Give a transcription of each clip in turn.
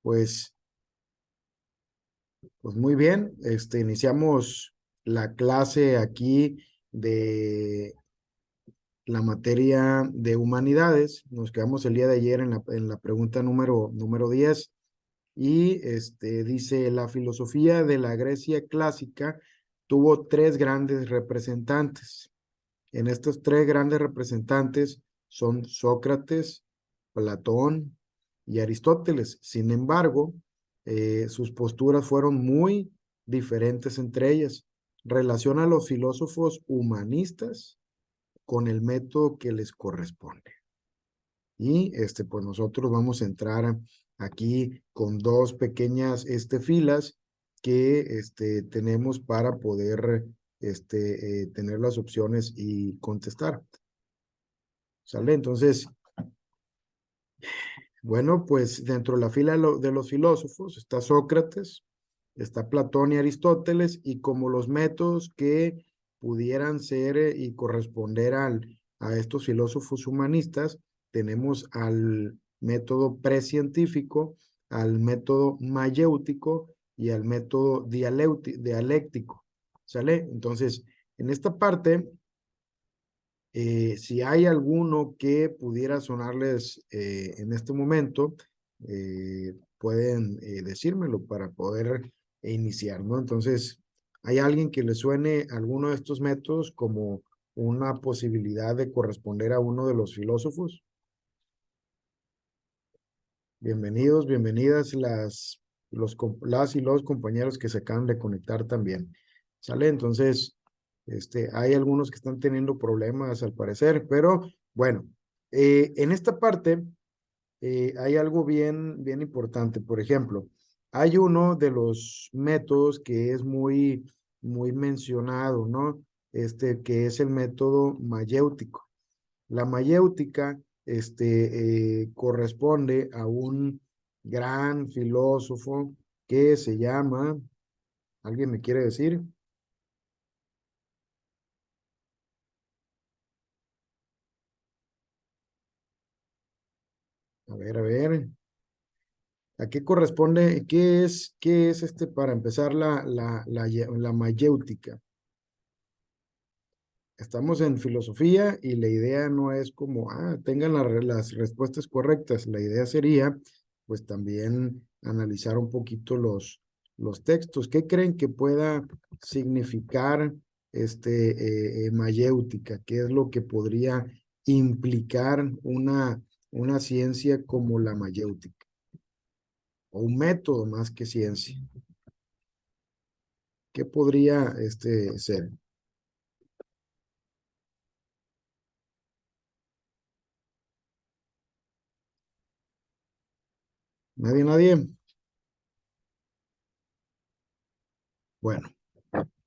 pues, pues muy bien, iniciamos la clase aquí de la materia de humanidades. Nos quedamos el día de ayer en la pregunta número 10 y dice, la filosofía de la Grecia clásica tuvo tres grandes representantes. En estos tres grandes representantes son Sócrates, Platón y Aristóteles. Sin embargo, sus posturas fueron muy diferentes entre ellas. Relaciona a los filósofos humanistas con el método que les corresponde. Y pues nosotros vamos a entrar aquí con dos pequeñas filas que tenemos para poder tener las opciones y contestar. ¿Sale? Entonces, bueno, pues dentro de la fila de los filósofos está Sócrates, está Platón y Aristóteles, y como los métodos que pudieran ser y corresponder a estos filósofos humanistas, tenemos al método precientífico, al método mayéutico y al método dialéctico. ¿Sale? Entonces, en esta parte, si hay alguno que pudiera sonarles en este momento, pueden decírmelo para poder iniciar, ¿no? Entonces, ¿hay alguien que le suene alguno de estos métodos como una posibilidad de corresponder a uno de los filósofos? Bienvenidos, bienvenidas las y los compañeros que se acaban de conectar también. ¿Sale? Entonces, hay algunos que están teniendo problemas al parecer, pero bueno, en esta parte hay algo bien importante. Por ejemplo, hay uno de los métodos que es muy mencionado, ¿no? Que es el método mayéutico. La mayéutica, corresponde a un gran filósofo que se llama, ¿alguien me quiere decir? A ver, ¿a qué corresponde? ¿Qué es para empezar la mayéutica? Estamos en filosofía y la idea no es como, tengan las respuestas correctas. La idea sería, pues también analizar un poquito los textos. ¿Qué creen que pueda significar mayéutica? ¿Qué es lo que podría implicar una ciencia como la mayéutica? O un método más que ciencia. ¿Qué podría ser? ¿Nadie, nadie? Bueno,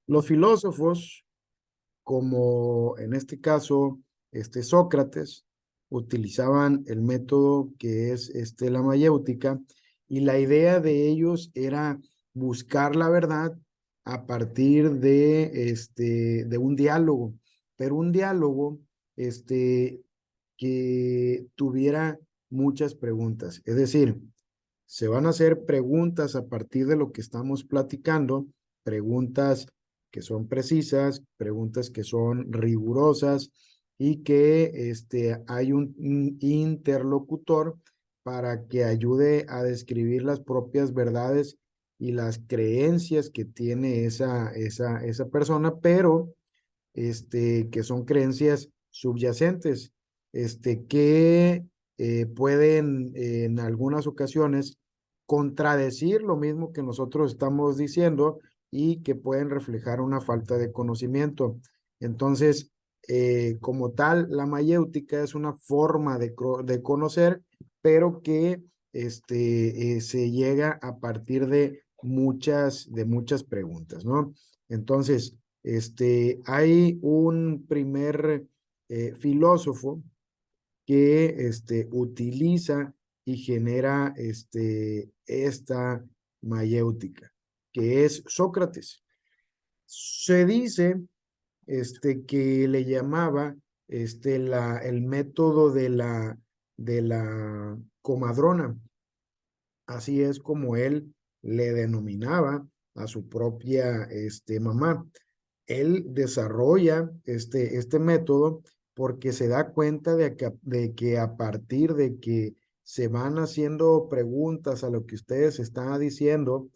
los filósofos como en este caso, Sócrates, utilizaban el método que es la mayéutica, y la idea de ellos era buscar la verdad a partir de un diálogo, pero un diálogo que tuviera muchas preguntas. Es decir, se van a hacer preguntas a partir de lo que estamos platicando, preguntas que son precisas, preguntas que son rigurosas y que hay un interlocutor para que ayude a describir las propias verdades y las creencias que tiene esa persona, pero que son creencias subyacentes, que pueden en algunas ocasiones contradecir lo mismo que nosotros estamos diciendo y que pueden reflejar una falta de conocimiento. Entonces, como tal, la mayéutica es una forma de conocer, pero que se llega a partir de muchas preguntas, ¿no? Entonces, hay un primer filósofo que utiliza y genera esta mayéutica, que es Sócrates. Se dice que le llamaba el método de la comadrona. Así es como él le denominaba a su propia mamá. Él desarrolla este método porque se da cuenta de que a partir de que se van haciendo preguntas a lo que ustedes están diciendo,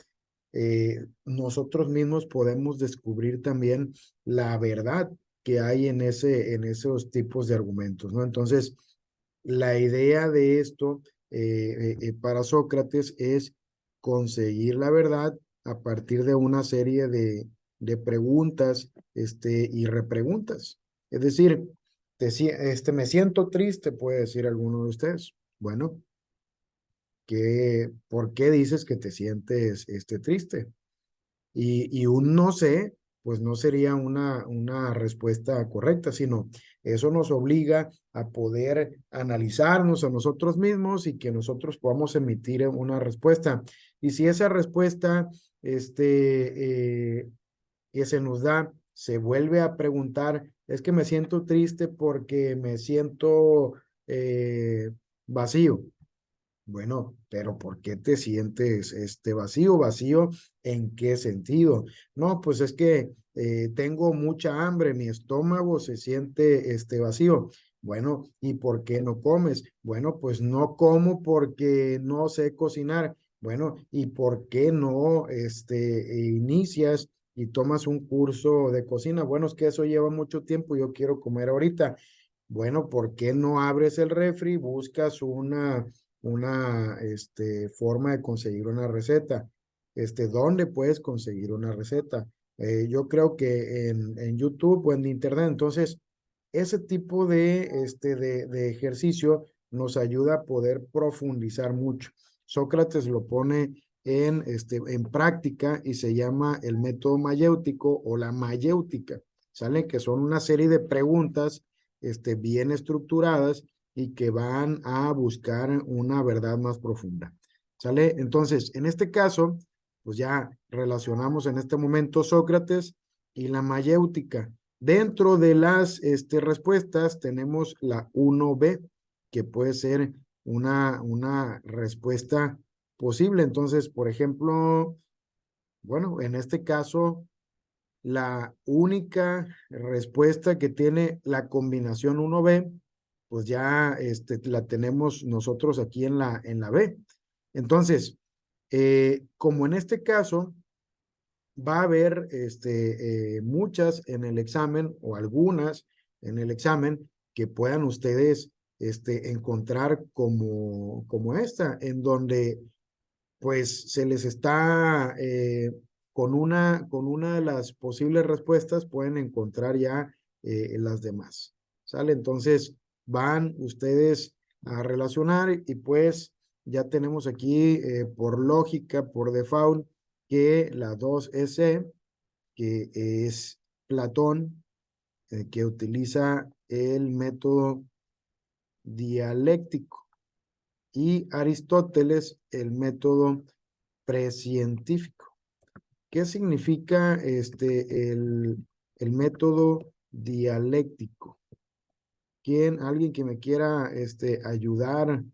nosotros mismos podemos descubrir también la verdad que hay en esos tipos de argumentos, ¿no? Entonces, la idea de esto para Sócrates es conseguir la verdad a partir de una serie de preguntas y repreguntas. Es decir, me siento triste, puede decir alguno de ustedes. Bueno, ¿por qué dices que te sientes triste? Y un no sé, pues no sería una respuesta correcta, sino eso nos obliga a poder analizarnos a nosotros mismos y que nosotros podamos emitir una respuesta. Y si esa respuesta que se nos da se vuelve a preguntar, es que me siento triste porque me siento vacío. Bueno, pero ¿por qué te sientes vacío? ¿Vacío en qué sentido? No, pues es que tengo mucha hambre, mi estómago se siente vacío. Bueno, ¿y por qué no comes? Bueno, pues no como porque no sé cocinar. Bueno, ¿y por qué no inicias y tomas un curso de cocina? Bueno, es que eso lleva mucho tiempo, yo quiero comer ahorita. Bueno, ¿por qué no abres el refri, buscas una forma de conseguir una receta? ¿Dónde puedes conseguir una receta? Yo creo que en YouTube o en Internet. Entonces, ese tipo de ejercicio nos ayuda a poder profundizar mucho. Sócrates lo pone en práctica y se llama el método mayéutico o la mayéutica, ¿sale? Que son una serie de preguntas bien estructuradas y que van a buscar una verdad más profunda, ¿sale? Entonces, en este caso, pues ya relacionamos en este momento Sócrates y la mayéutica. Dentro de las respuestas tenemos la 1B, que puede ser una respuesta posible. Entonces, por ejemplo, bueno, en este caso, la única respuesta que tiene la combinación 1B, pues ya la tenemos nosotros aquí en la B. Entonces, como en este caso va a haber muchas en el examen o algunas en el examen que puedan ustedes encontrar como esta, en donde pues se les está con una de las posibles respuestas pueden encontrar ya las demás. ¿Sale? Entonces van ustedes a relacionar y pues ya tenemos aquí por lógica, por default, que la 2S, que es Platón, que utiliza el método dialéctico, y Aristóteles el método precientífico. ¿Qué significa el método dialéctico? Alguien que me quiera ayudar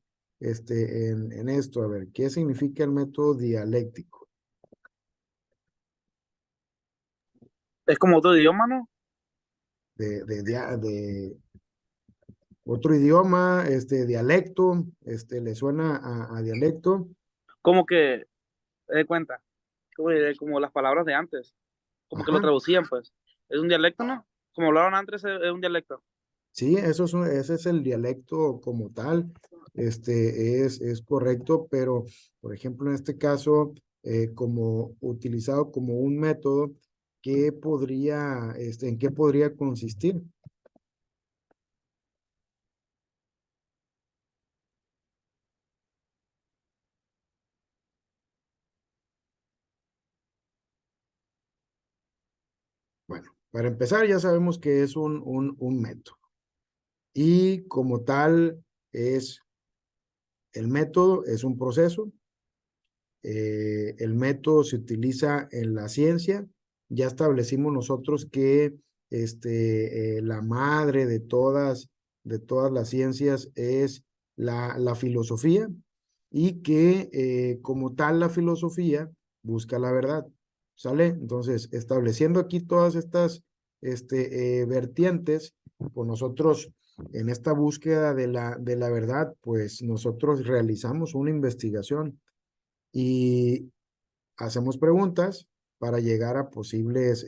en esto? A ver, ¿qué significa el método dialéctico? Es como otro idioma, ¿no? De otro idioma, dialecto, ¿le suena a dialecto? Como que, de cuenta, como las palabras de antes, como que lo Ajá. traducían, pues. Es un dialecto, ¿no? Como hablaban antes, es un dialecto. Sí, ese es el dialecto como tal, es correcto, pero por ejemplo en este caso, como utilizado como un método, ¿en qué podría consistir? Bueno, para empezar ya sabemos que es un método y como tal el método es un proceso. El método se utiliza en la ciencia. Ya establecimos nosotros que la madre de todas las ciencias es la filosofía. y que como tal la filosofía busca la verdad, ¿sale? Entonces, estableciendo aquí todas estas vertientes, pues nosotros en esta búsqueda de la verdad, pues nosotros realizamos una investigación y hacemos preguntas para llegar a posibles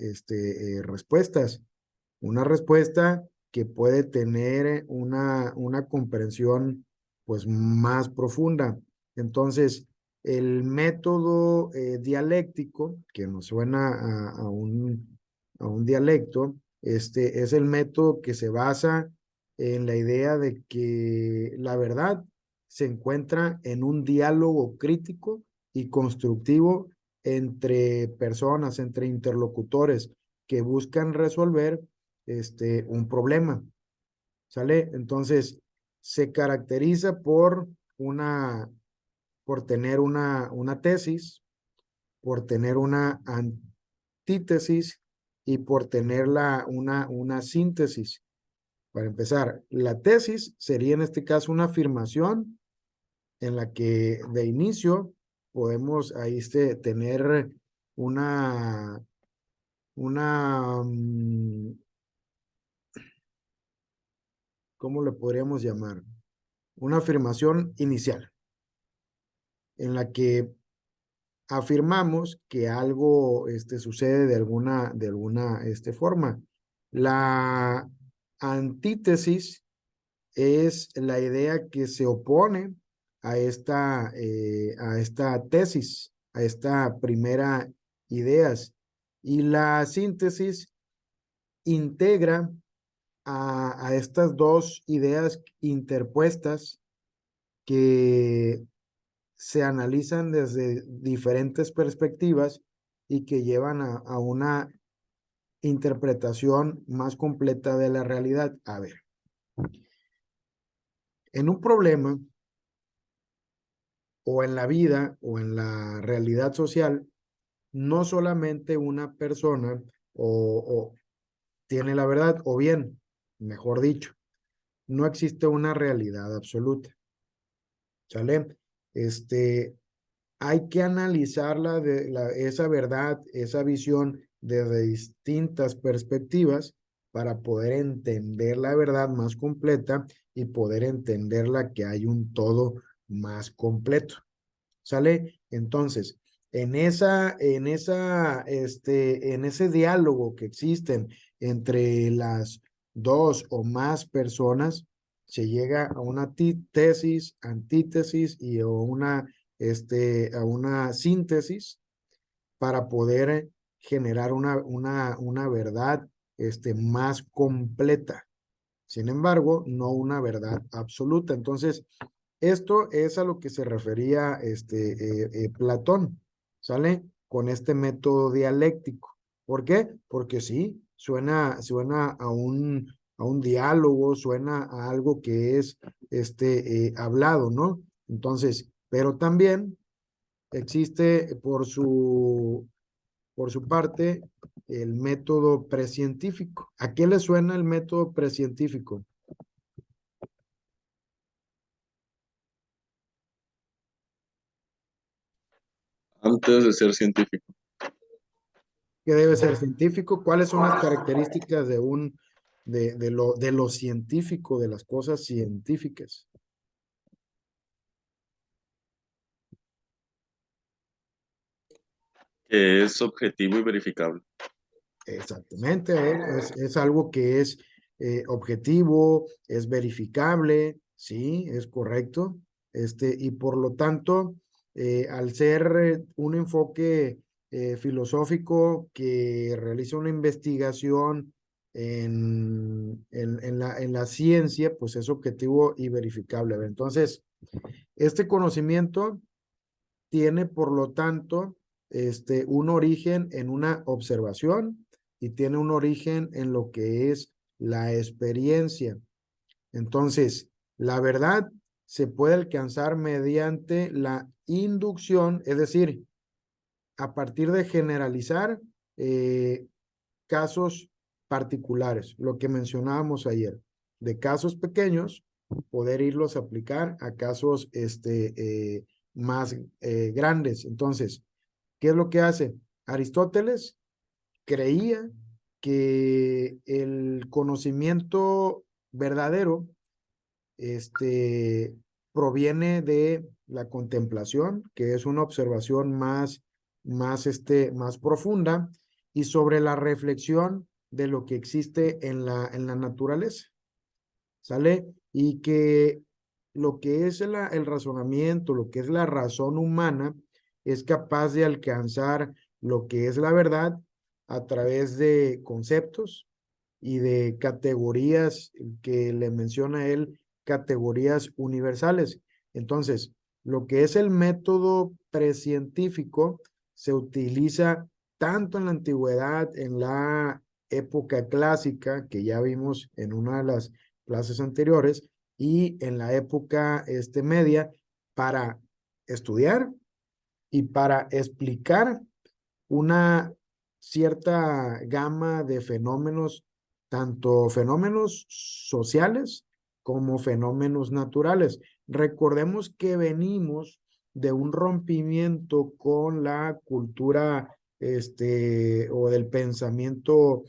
respuestas. Una respuesta que puede tener una comprensión pues más profunda. Entonces, el método dialéctico, que nos suena a un dialecto, es el método que se basa en la idea de que la verdad se encuentra en un diálogo crítico y constructivo entre personas, entre interlocutores que buscan resolver un problema, ¿sale? Entonces, se caracteriza por tener una tesis, por tener una antítesis y por tener una síntesis. Para empezar, la tesis sería en este caso una afirmación en la que de inicio podemos ahí tener una, una, ¿cómo le podríamos llamar? Una afirmación inicial en la que afirmamos que algo sucede de alguna forma. La antítesis es la idea que se opone a esta tesis, a esta primera ideas. Y la síntesis integra a estas dos ideas interpuestas que se analizan desde diferentes perspectivas y que llevan a una interpretación más completa de la realidad. A ver, en un problema o en la vida o en la realidad social, no solamente una persona o tiene la verdad, o bien, mejor dicho, no existe una realidad absoluta, ¿sale? Hay que analizarla esa verdad, esa visión desde distintas perspectivas para poder entender la verdad más completa y poder entenderla que hay un todo más completo. ¿Sale? Entonces, en ese diálogo que existen entre las dos o más personas, se llega a una tesis, antítesis y a una síntesis para poder generar una verdad, más completa. Sin embargo, no una verdad absoluta. Entonces, esto es a lo que se refería Platón, ¿sale? Con este método dialéctico. ¿Por qué? Porque sí, suena a un diálogo, suena a algo que es hablado, ¿no? Entonces, pero también existe por su parte el método precientífico. ¿A qué le suena el método precientífico? Antes de ser científico. ¿Qué debe ser científico? ¿Cuáles son las características de lo científico, de las cosas científicas? Que es objetivo y verificable. Exactamente, es algo que es objetivo, es verificable, sí, es correcto, y por lo tanto, al ser un enfoque filosófico que realiza una investigación en la ciencia, pues es objetivo y verificable. Entonces, este conocimiento tiene, por lo tanto, un origen en una observación y tiene un origen en lo que es la experiencia. Entonces, la verdad se puede alcanzar mediante la inducción, es decir, a partir de generalizar casos particulares, lo que mencionábamos ayer, de casos pequeños, poder irlos a aplicar a casos más grandes. Entonces, ¿qué es lo que hace? Aristóteles creía que el conocimiento verdadero proviene de la contemplación, que es una observación más profunda, y sobre la reflexión de lo que existe en la naturaleza, ¿sale? Y que lo que es el razonamiento, lo que es la razón humana, es capaz de alcanzar lo que es la verdad a través de conceptos y de categorías que le menciona él, categorías universales. Entonces, lo que es el método precientífico se utiliza tanto en la antigüedad, en la época clásica, que ya vimos en una de las clases anteriores, y en la época media, para estudiar y para explicar una cierta gama de fenómenos, tanto fenómenos sociales como fenómenos naturales. Recordemos que venimos de un rompimiento con la cultura o del pensamiento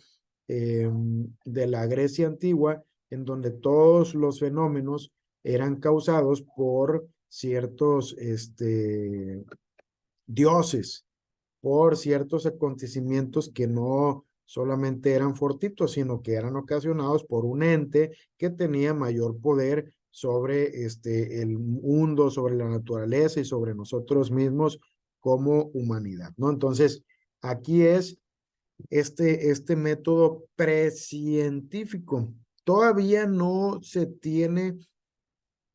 de la Grecia antigua, en donde todos los fenómenos eran causados por ciertos dioses, por ciertos acontecimientos que no solamente eran fortuitos, sino que eran ocasionados por un ente que tenía mayor poder sobre el mundo, sobre la naturaleza y sobre nosotros mismos como humanidad, ¿no? Entonces, aquí es este método precientífico. Todavía no se tiene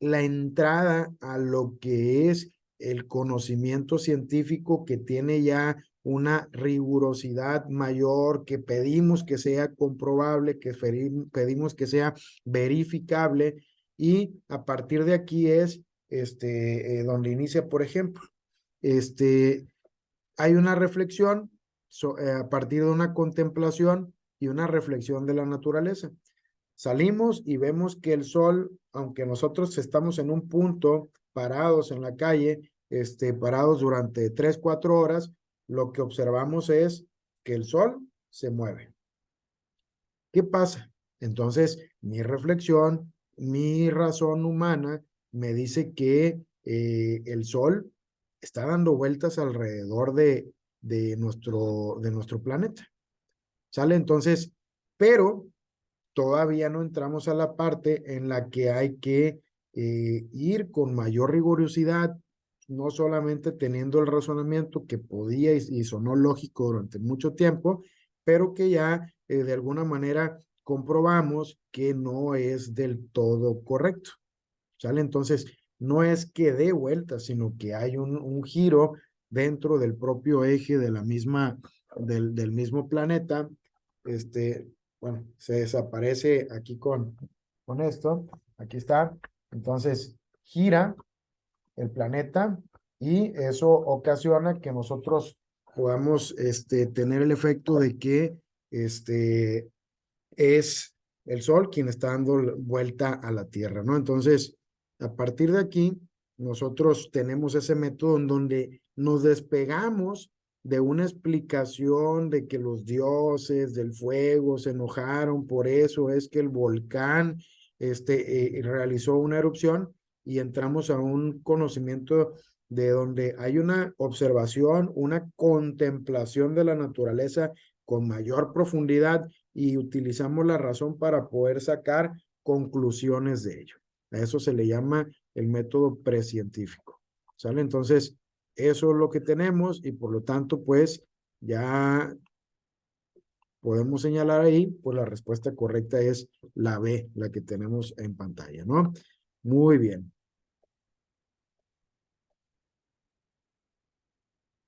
la entrada a lo que es el conocimiento científico, que tiene ya una rigurosidad mayor, que pedimos que sea comprobable, que pedimos que sea verificable, y a partir de aquí es donde inicia, por ejemplo, hay una reflexión a partir de una contemplación y una reflexión de la naturaleza. Salimos y vemos que el sol, aunque nosotros estamos en un punto parados en la calle, parados durante 3, 4 horas, lo que observamos es que el sol se mueve. ¿Qué pasa? Entonces, mi reflexión, mi razón humana me dice que el sol está dando vueltas alrededor de nuestro planeta. ¿Sale? Entonces, pero todavía no entramos a la parte en la que hay que ir con mayor rigurosidad, no solamente teniendo el razonamiento que podía y sonó lógico durante mucho tiempo, pero que ya de alguna manera comprobamos que no es del todo correcto. ¿Sale? Entonces, no es que dé vuelta, sino que hay un giro dentro del propio eje de del mismo planeta. Bueno, se desaparece aquí con esto. Aquí está. Entonces, gira el planeta y eso ocasiona que nosotros podamos tener el efecto de que es el Sol quien está dando vuelta a la Tierra, ¿no? Entonces, a partir de aquí, nosotros tenemos ese método en donde nos despegamos de una explicación de que los dioses del fuego se enojaron, por eso es que el volcán realizó una erupción, y entramos a un conocimiento de donde hay una observación, una contemplación de la naturaleza con mayor profundidad, y utilizamos la razón para poder sacar conclusiones de ello. A eso se le llama el método precientífico. ¿Sale? Entonces, eso es lo que tenemos, y por lo tanto, pues ya podemos señalar ahí, pues la respuesta correcta es la B, la que tenemos en pantalla, ¿no? Muy bien.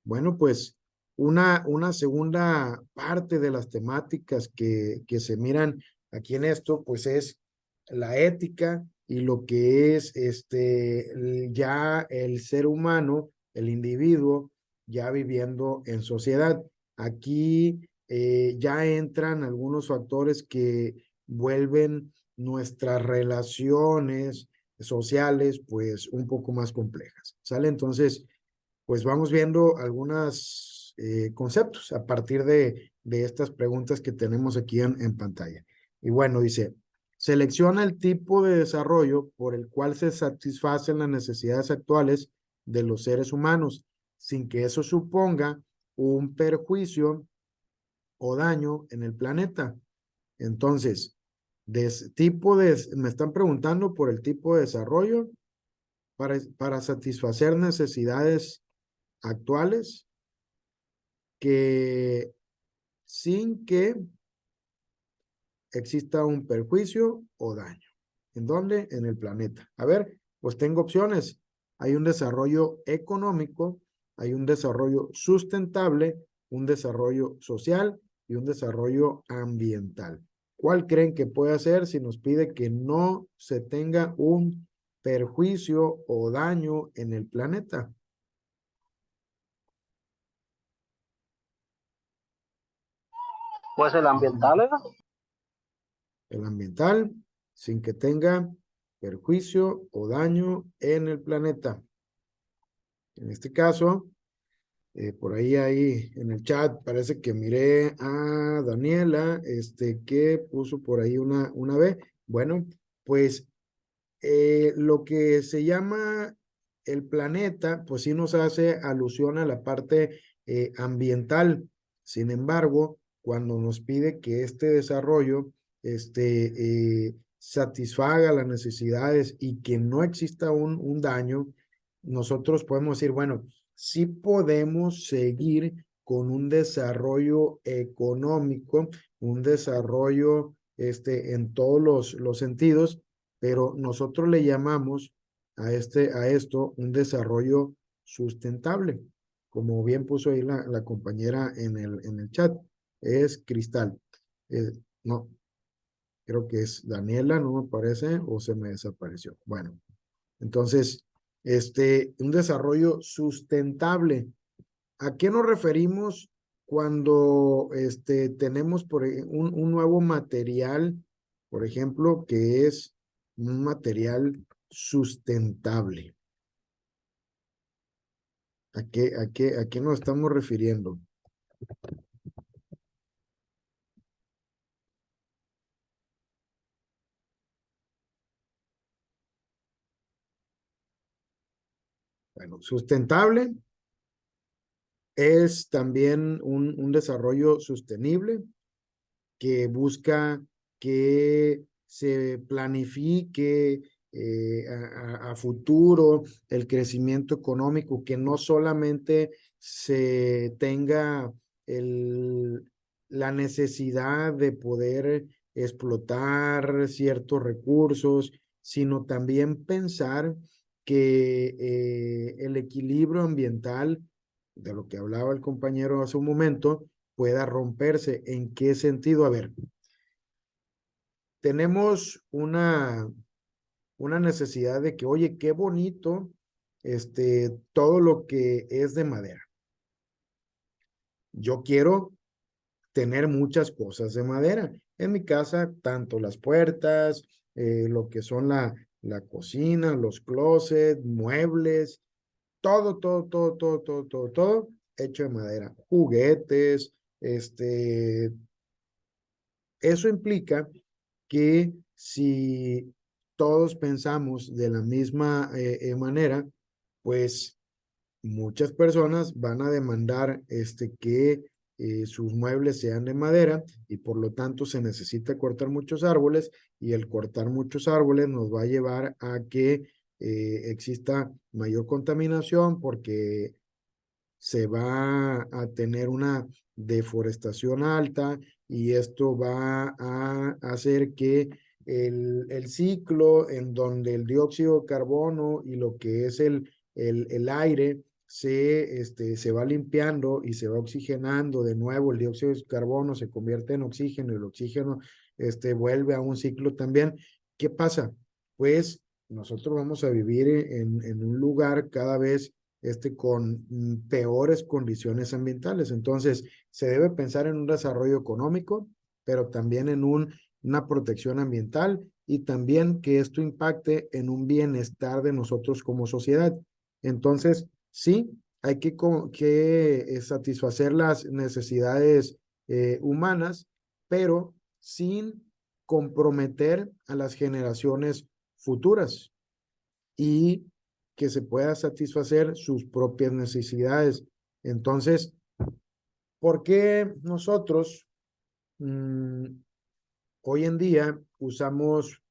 Bueno, pues una segunda parte de las temáticas que se miran aquí en esto, pues es la ética y lo que es ya el ser humano, el individuo, ya viviendo en sociedad. Aquí ya entran algunos factores que vuelven nuestras relaciones sociales, pues un poco más complejas, ¿sale? Entonces, pues vamos viendo algunos conceptos a partir de estas preguntas que tenemos aquí en pantalla. Y bueno, dice, selecciona el tipo de desarrollo por el cual se satisfacen las necesidades actuales de los seres humanos, sin que eso suponga un perjuicio o daño en el planeta. Entonces, me están preguntando por el tipo de desarrollo para satisfacer necesidades actuales que sin que exista un perjuicio o daño. ¿En dónde? En el planeta. A ver, pues tengo opciones. Hay un desarrollo económico, hay un desarrollo sustentable, un desarrollo social y un desarrollo ambiental. ¿Cuál creen que puede ser si nos pide que no se tenga un perjuicio o daño en el planeta? Pues el ambiental, ¿eh? El ambiental, sin que tenga perjuicio o daño en el planeta. En este caso, por ahí en el chat parece que miré a Daniela, que puso por ahí una B. Bueno, pues lo que se llama el planeta, pues sí nos hace alusión a la parte ambiental. Sin embargo, cuando nos pide que este desarrollo satisfaga las necesidades y que no exista un daño, nosotros podemos decir, bueno, sí podemos seguir con un desarrollo económico, un desarrollo en todos los sentidos, pero nosotros le llamamos a esto un desarrollo sustentable, como bien puso ahí la compañera en el chat, es Cristal. No, creo que es Daniela, no me parece, o se me desapareció. Bueno, entonces, un desarrollo sustentable. ¿A qué nos referimos cuando tenemos un nuevo material, por ejemplo, que es un material sustentable? ¿A qué nos estamos refiriendo? Bueno, sustentable es también un desarrollo sostenible que busca que se planifique a futuro el crecimiento económico, que no solamente se tenga la necesidad de poder explotar ciertos recursos, sino también pensar que el equilibrio ambiental, de lo que hablaba el compañero hace un momento, pueda romperse. ¿En qué sentido? A ver, tenemos una necesidad de que, oye, qué bonito, todo lo que es de madera. Yo quiero tener muchas cosas de madera. En mi casa, tanto las puertas, lo que son la cocina, los closets, muebles, todo hecho de madera. Juguetes, eso implica que si todos pensamos de la misma manera, pues muchas personas van a demandar que sus muebles sean de madera y por lo tanto se necesita cortar muchos árboles y el cortar muchos árboles nos va a llevar a que exista mayor contaminación porque se va a tener una deforestación alta y esto va a hacer que el ciclo en donde el dióxido de carbono y lo que es el aire se va limpiando y se va oxigenando de nuevo, el dióxido de carbono se convierte en oxígeno y el oxígeno vuelve a un ciclo también. ¿Qué pasa? Pues nosotros vamos a vivir en un lugar cada vez con peores condiciones ambientales. Entonces, se debe pensar en un desarrollo económico, pero también en una protección ambiental y también que esto impacte en un bienestar de nosotros como sociedad. Entonces, sí, hay que satisfacer las necesidades humanas, pero sin comprometer a las generaciones futuras y que se pueda satisfacer sus propias necesidades. Entonces, ¿por qué nosotros hoy en día usamos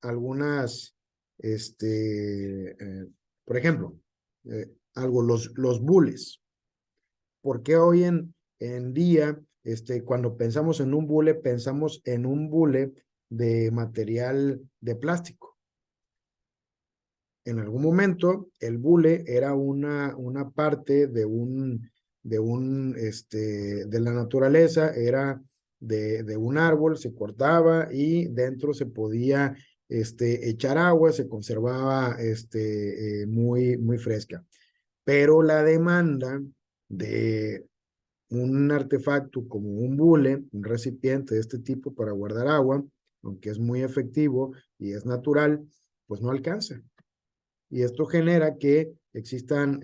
algunas, por ejemplo, los bules? ¿Por qué hoy en día, cuando pensamos en un bule, pensamos en un bule de material de plástico? En algún momento, el bule era una parte de la naturaleza, era de un árbol, se cortaba y dentro se podía echar agua, se conservaba muy, muy fresca. Pero la demanda de un artefacto como un bule, un recipiente de este tipo para guardar agua, aunque es muy efectivo y es natural, pues no alcanza. Y esto genera que existan,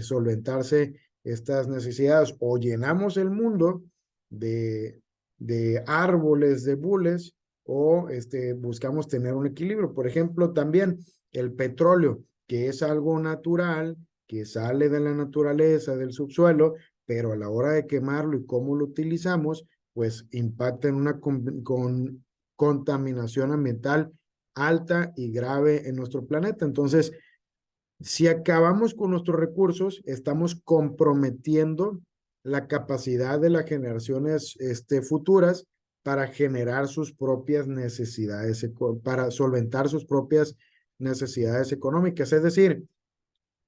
solventarse estas necesidades, o llenamos el mundo de árboles, de bules, o buscamos tener un equilibrio. Por ejemplo, también el petróleo, que es algo natural, que sale de la naturaleza, del subsuelo, pero a la hora de quemarlo y cómo lo utilizamos, pues impacta en una contaminación ambiental alta y grave en nuestro planeta. Entonces, si acabamos con nuestros recursos, estamos comprometiendo la capacidad de las generaciones futuras para generar sus propias necesidades, para solventar sus propias necesidades económicas. Es decir,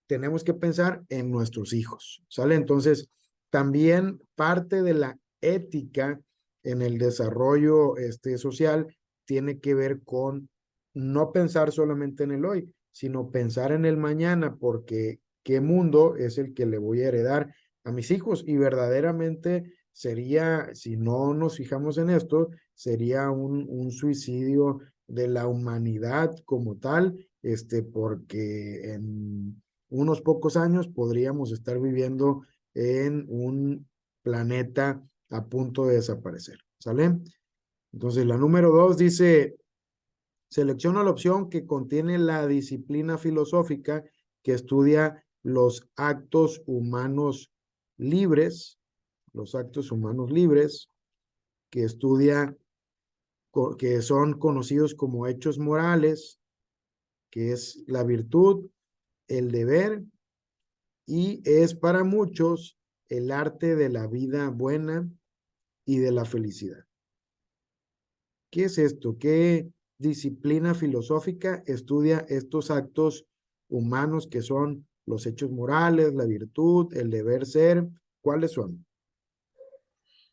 tenemos que pensar en nuestros hijos, ¿sale? Entonces, también parte de la ética en el desarrollo social tiene que ver con no pensar solamente en el hoy, sino pensar en el mañana, porque qué mundo es el que le voy a heredar a mis hijos. Y verdaderamente sería, si no nos fijamos en esto, sería un suicidio de la humanidad como tal, porque en unos pocos años podríamos estar viviendo en un planeta a punto de desaparecer, ¿sale? Entonces, la número 2 dice, selecciona la opción que contiene la disciplina filosófica que estudia los actos humanos libres, que estudia, que son conocidos como hechos morales, que es la virtud, el deber, y es para muchos el arte de la vida buena y de la felicidad. ¿Qué es esto? ¿Qué disciplina filosófica estudia estos actos humanos que son los hechos morales, la virtud, el deber ser? ¿Cuáles son?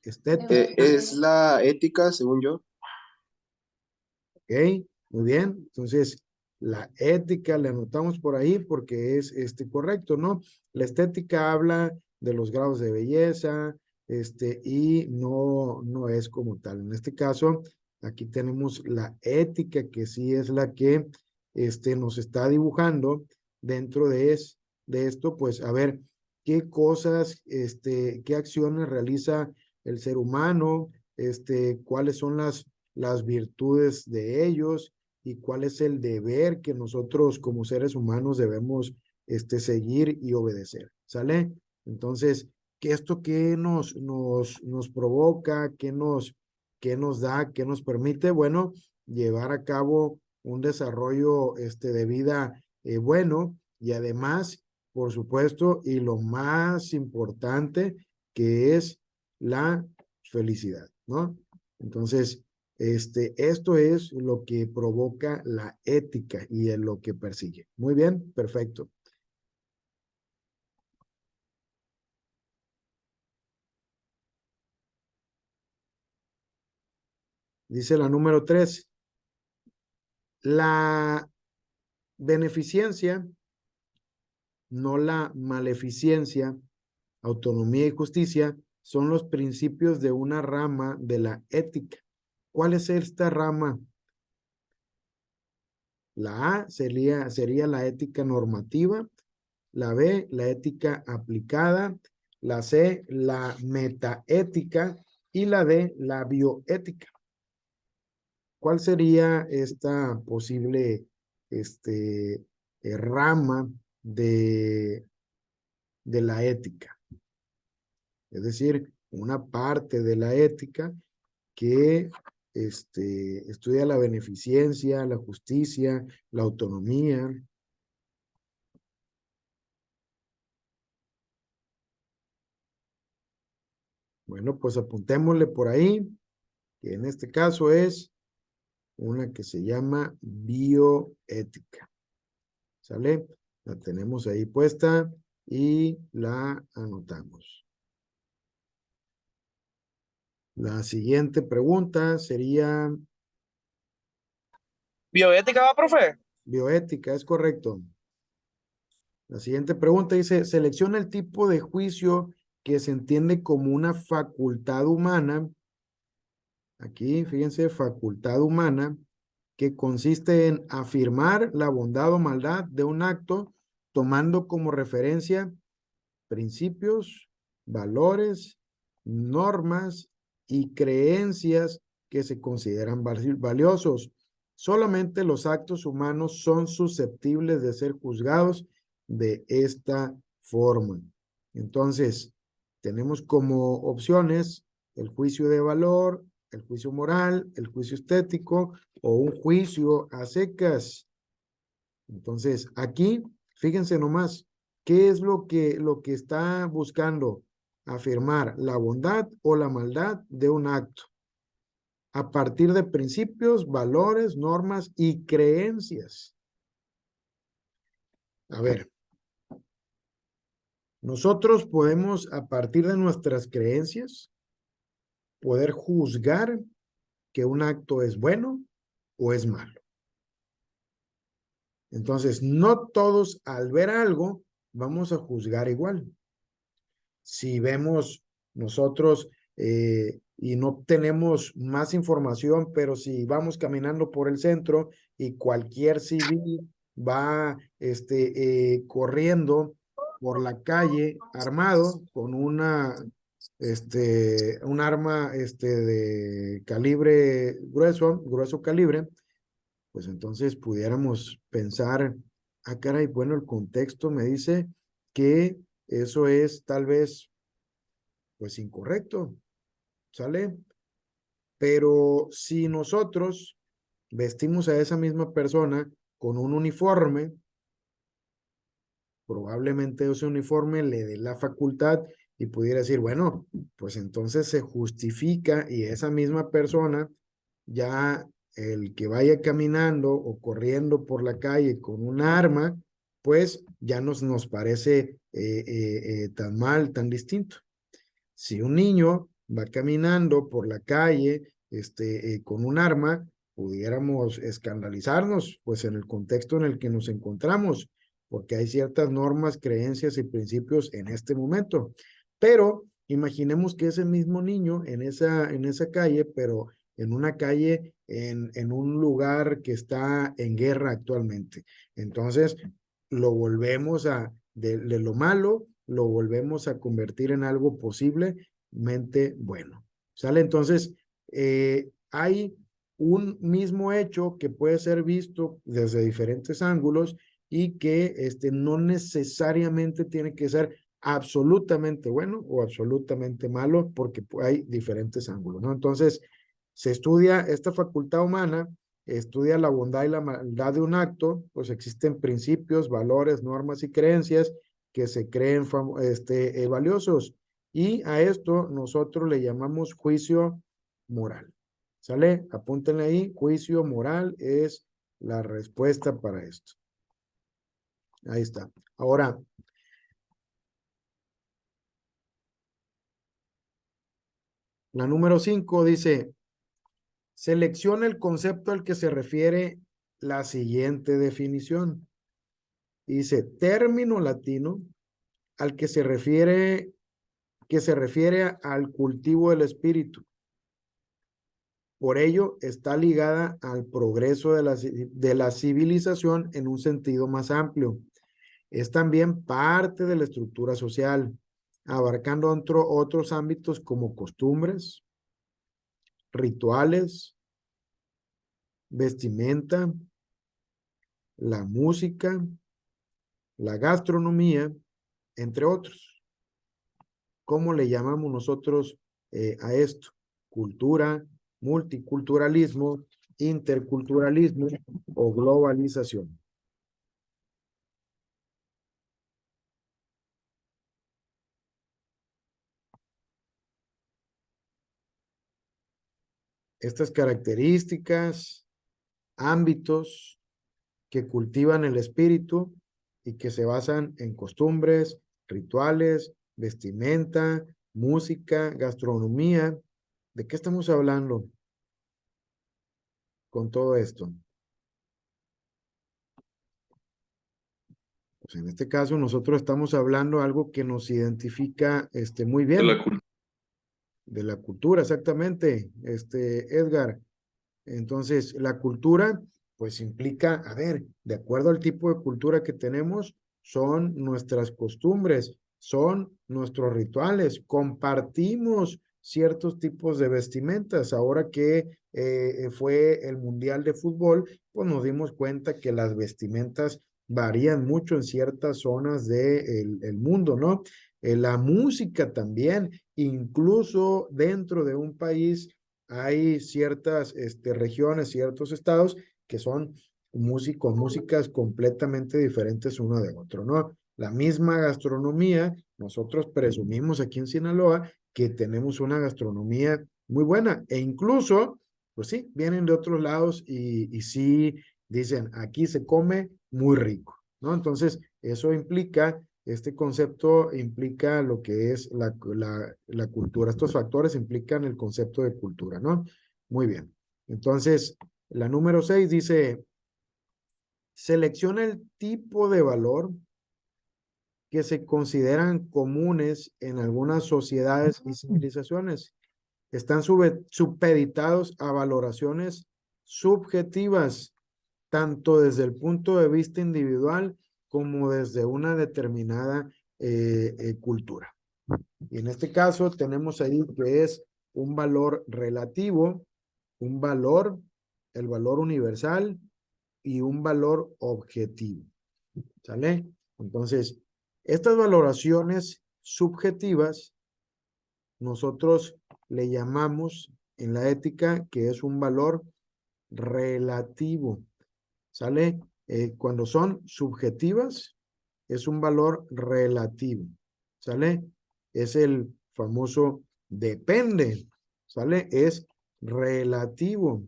Estética. Es la ética, según yo. Ok, muy bien. Entonces, la ética la anotamos por ahí porque es correcto, ¿no? La estética habla de los grados de belleza, y no es como tal. En este caso, aquí tenemos la ética que sí es la que nos está dibujando dentro de esto, pues a ver qué cosas, qué acciones realiza el ser humano, cuáles son las virtudes de ellos y cuál es el deber que nosotros como seres humanos debemos seguir y obedecer, ¿sale? Entonces, ¿qué nos provoca? ¿Qué nos da? ¿Qué nos permite? Bueno, llevar a cabo un desarrollo de vida bueno y además, por supuesto, y lo más importante, que es la felicidad, ¿no? Entonces, esto es lo que provoca la ética y es lo que persigue. Muy bien, perfecto. Dice la número 3, la beneficencia, no la maleficencia, autonomía y justicia son los principios de una rama de la ética. ¿Cuál es esta rama? La A sería la ética normativa, la B, la ética aplicada, la C, la metaética y la D, la bioética. ¿Cuál sería esta posible rama de la ética? Es decir, una parte de la ética que estudia la beneficencia, la justicia, la autonomía. Bueno, pues apuntémosle por ahí, que en este caso es una que se llama bioética. ¿Sale? La tenemos ahí puesta y la anotamos. La siguiente pregunta sería ¿Bioética va, profe? bioética, ¿es correcto? La siguiente pregunta dice, selecciona el tipo de juicio que se entiende como una facultad humana. Aquí, fíjense, facultad humana, que consiste en afirmar la bondad o maldad de un acto, tomando como referencia principios, valores, normas y creencias que se consideran valiosos. Solamente los actos humanos son susceptibles de ser juzgados de esta forma. Entonces, tenemos como opciones el juicio de valor, el juicio moral, el juicio estético o un juicio a secas. Entonces, aquí, fíjense nomás, ¿qué es lo que está buscando? Afirmar la bondad o la maldad de un acto a partir de principios, valores, normas y creencias. A ver, nosotros podemos, a partir de nuestras creencias, poder juzgar que un acto es bueno o es malo. Entonces, no todos al ver algo vamos a juzgar igual. Si vemos nosotros y no tenemos más información, pero si vamos caminando por el centro y cualquier civil va corriendo por la calle armado con un arma de calibre grueso calibre, pues entonces pudiéramos pensar, ah, caray, bueno, el contexto me dice que eso es tal vez, pues, incorrecto, ¿sale? Pero si nosotros vestimos a esa misma persona con un uniforme, probablemente ese uniforme le dé la facultad y pudiera decir, bueno, pues entonces se justifica y esa misma persona, ya el que vaya caminando o corriendo por la calle con un arma, pues ya nos parece tan mal, tan distinto. Si un niño va caminando por la calle con un arma, pudiéramos escandalizarnos, pues en el contexto en el que nos encontramos, porque hay ciertas normas, creencias y principios en este momento. Pero imaginemos que ese mismo niño en esa calle, pero en una calle, en un lugar que está en guerra actualmente. Entonces, lo volvemos de lo malo, lo volvemos a convertir en algo posiblemente bueno. ¿Sale? Entonces, hay un mismo hecho que puede ser visto desde diferentes ángulos y que no necesariamente tiene que ser absolutamente bueno o absolutamente malo porque hay diferentes ángulos, ¿no? Entonces, se estudia esta facultad humana, estudia la bondad y la maldad de un acto, pues existen principios, valores, normas y creencias que se creen valiosos. Y a esto nosotros le llamamos juicio moral. ¿Sale? Apúntenle ahí, juicio moral es la respuesta para esto. Ahí está. Ahora, la número 5 dice, selecciona el concepto al que se refiere la siguiente definición. Dice, término latino al que se refiere al cultivo del espíritu. Por ello, está ligada al progreso de la civilización en un sentido más amplio. Es también parte de la estructura social, abarcando otros ámbitos como costumbres, rituales, vestimenta, la música, la gastronomía, entre otros. ¿Cómo le llamamos nosotros a esto? Cultura, multiculturalismo, interculturalismo o globalización. Estas características, ámbitos que cultivan el espíritu y que se basan en costumbres, rituales, vestimenta, música, gastronomía. ¿De qué estamos hablando con todo esto? Pues en este caso nosotros estamos hablando de algo que nos identifica muy De bien, la cultura. de la cultura, exactamente, Edgar. Entonces, la cultura, pues implica, a ver, de acuerdo al tipo de cultura que tenemos, son nuestras costumbres, son nuestros rituales, compartimos ciertos tipos de vestimentas. Ahora que fue el Mundial de Fútbol, pues nos dimos cuenta que las vestimentas varían mucho en ciertas zonas del el mundo, ¿no? La música también, incluso dentro de un país hay ciertas regiones, ciertos estados que son músicas completamente diferentes uno de otro, ¿no? La misma gastronomía, nosotros presumimos aquí en Sinaloa que tenemos una gastronomía muy buena e incluso, pues sí, vienen de otros lados y sí dicen, aquí se come muy rico, ¿no? Entonces, eso implica este concepto implica lo que es la cultura. Estos factores implican el concepto de cultura, ¿no? Muy bien. Entonces, la número 6 dice, selecciona el tipo de valor que se consideran comunes en algunas sociedades y civilizaciones. Están supeditados a valoraciones subjetivas, tanto desde el punto de vista individual como desde una determinada cultura. Y en este caso tenemos ahí que es un valor relativo, un valor, el valor universal y un valor objetivo. ¿Sale? Entonces, estas valoraciones subjetivas nosotros le llamamos en la ética que es un valor relativo. ¿Sale? Cuando son subjetivas, es un valor relativo. ¿Sale? Es el famoso depende. ¿Sale? Es relativo,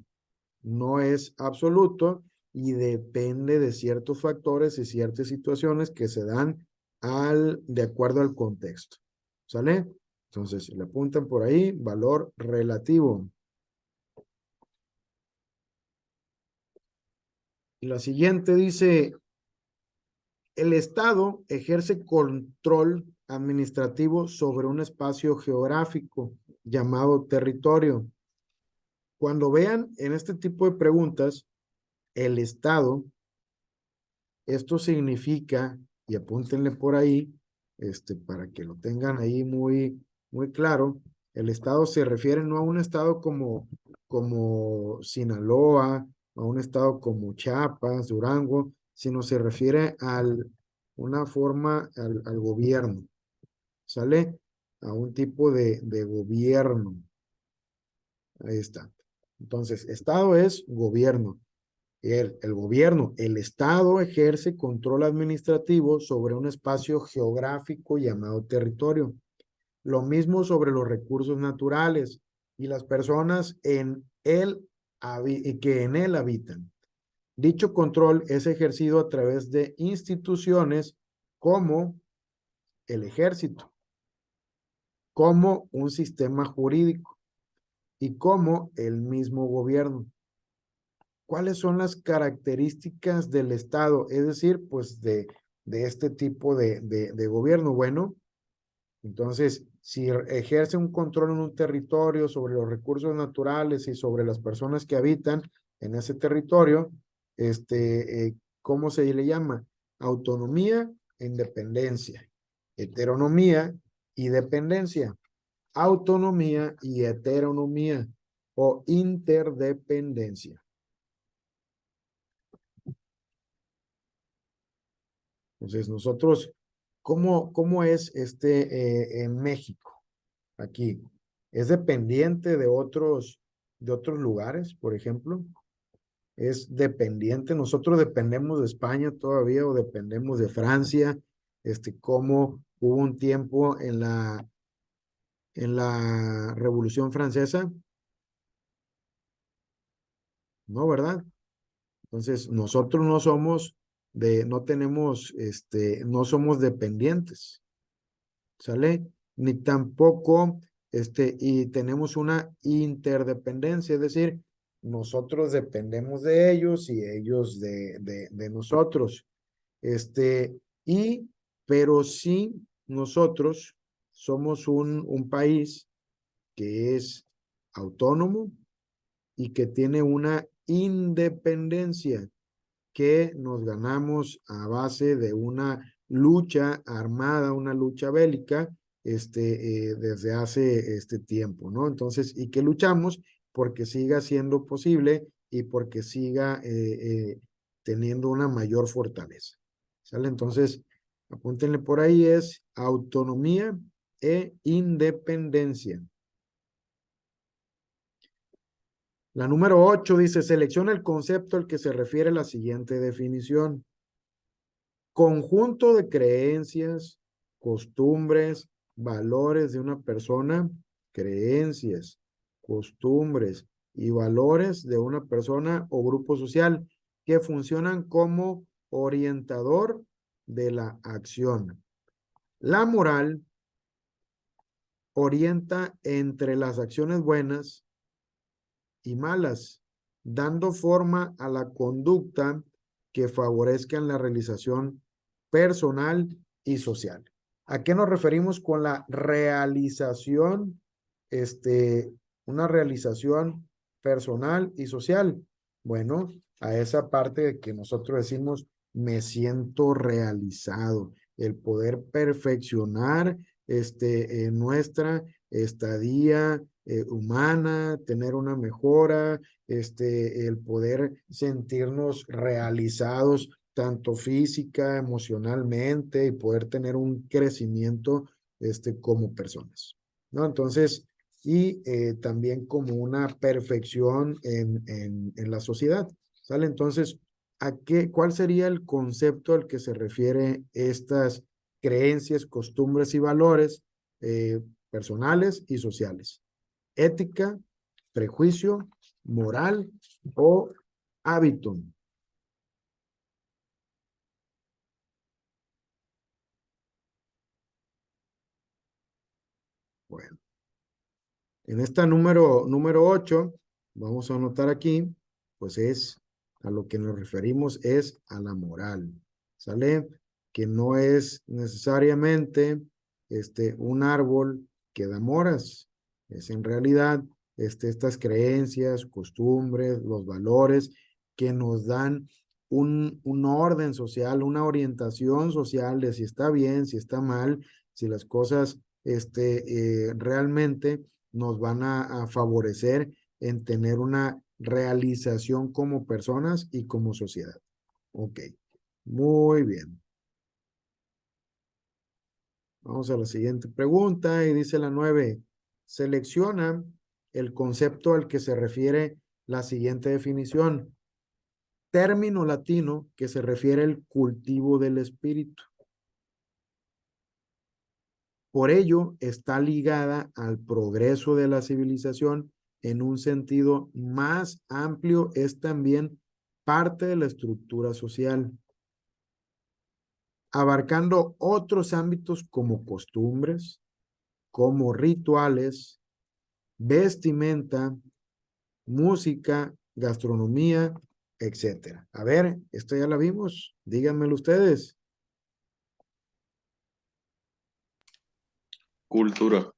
no es absoluto y depende de ciertos factores y ciertas situaciones que se dan de acuerdo al contexto. ¿Sale? Entonces, le apuntan por ahí, valor relativo. Y la siguiente dice, el Estado ejerce control administrativo sobre un espacio geográfico llamado territorio. Cuando vean en este tipo de preguntas, el Estado, esto significa, y apúntenle por ahí, para que lo tengan ahí muy, muy claro, el Estado se refiere no a un Estado como Sinaloa, a un Estado como Chiapas, Durango, sino se refiere una forma al gobierno, ¿sale? A un tipo de gobierno. Ahí está. Entonces, Estado es gobierno. El gobierno, el Estado ejerce control administrativo sobre un espacio geográfico llamado territorio. Lo mismo sobre los recursos naturales y las personas que en él habitan. Dicho control es ejercido a través de instituciones como el ejército, como un sistema jurídico y como el mismo gobierno. ¿Cuáles son las características del Estado? Es decir, pues de este tipo de gobierno. Bueno, entonces si ejerce un control en un territorio sobre los recursos naturales y sobre las personas que habitan en ese territorio, ¿cómo se le llama? Autonomía e independencia. Heteronomía y dependencia. Autonomía y heteronomía o interdependencia. Entonces, nosotros, ¿cómo es en México? Aquí, ¿es dependiente de otros lugares, por ejemplo? ¿Es dependiente? ¿Nosotros dependemos de España todavía o dependemos de Francia? ¿Cómo hubo un tiempo en la Revolución Francesa? No, ¿verdad? Entonces, nosotros no somos dependientes, ¿sale? Ni tampoco, y tenemos una interdependencia, es decir, nosotros dependemos de ellos y ellos de nosotros, este, y, pero sí, nosotros somos un país que es autónomo y que tiene una independencia que nos ganamos a base de una lucha armada, una lucha bélica, desde hace este tiempo, ¿no? Entonces, y que luchamos porque siga siendo posible y porque siga teniendo una mayor fortaleza, ¿sale? Entonces, apúntenle por ahí, es autonomía e independencia. La número 8 dice, selecciona el concepto al que se refiere la siguiente definición. Conjunto de creencias, costumbres, valores de una persona, creencias, costumbres y valores de una persona o grupo social que funcionan como orientador de la acción. La moral orienta entre las acciones buenas y malas, dando forma a la conducta que favorezcan la realización personal y social. ¿A qué nos referimos con la realización, una realización personal y social? Bueno, a esa parte de que nosotros decimos, me siento realizado, el poder perfeccionar nuestra estadía humana, tener una mejora, el poder sentirnos realizados tanto física, emocionalmente y poder tener un crecimiento como personas, ¿no? Entonces, y también como una perfección en la sociedad, ¿sale? Entonces, ¿cuál sería el concepto al que se refiere estas creencias, costumbres y valores personales y sociales? Ética, prejuicio, moral o hábito. Bueno, en esta número 8, vamos a anotar aquí, pues es a lo que nos referimos es a la moral, ¿sale? Que no es necesariamente un árbol que da moras, es en realidad estas creencias, costumbres, los valores que nos dan un orden social, una orientación social de si está bien, si está mal, si las cosas realmente nos van a favorecer en tener una realización como personas y como sociedad. Ok, muy bien. Vamos a la siguiente pregunta y dice la 9. Selecciona el concepto al que se refiere la siguiente definición. Término latino que se refiere al cultivo del espíritu. Por ello, está ligada al progreso de la civilización en un sentido más amplio, es también parte de la estructura social, abarcando otros ámbitos como costumbres, como rituales, vestimenta, música, gastronomía, etcétera. A ver, esto ya la vimos, díganmelo ustedes. Cultura.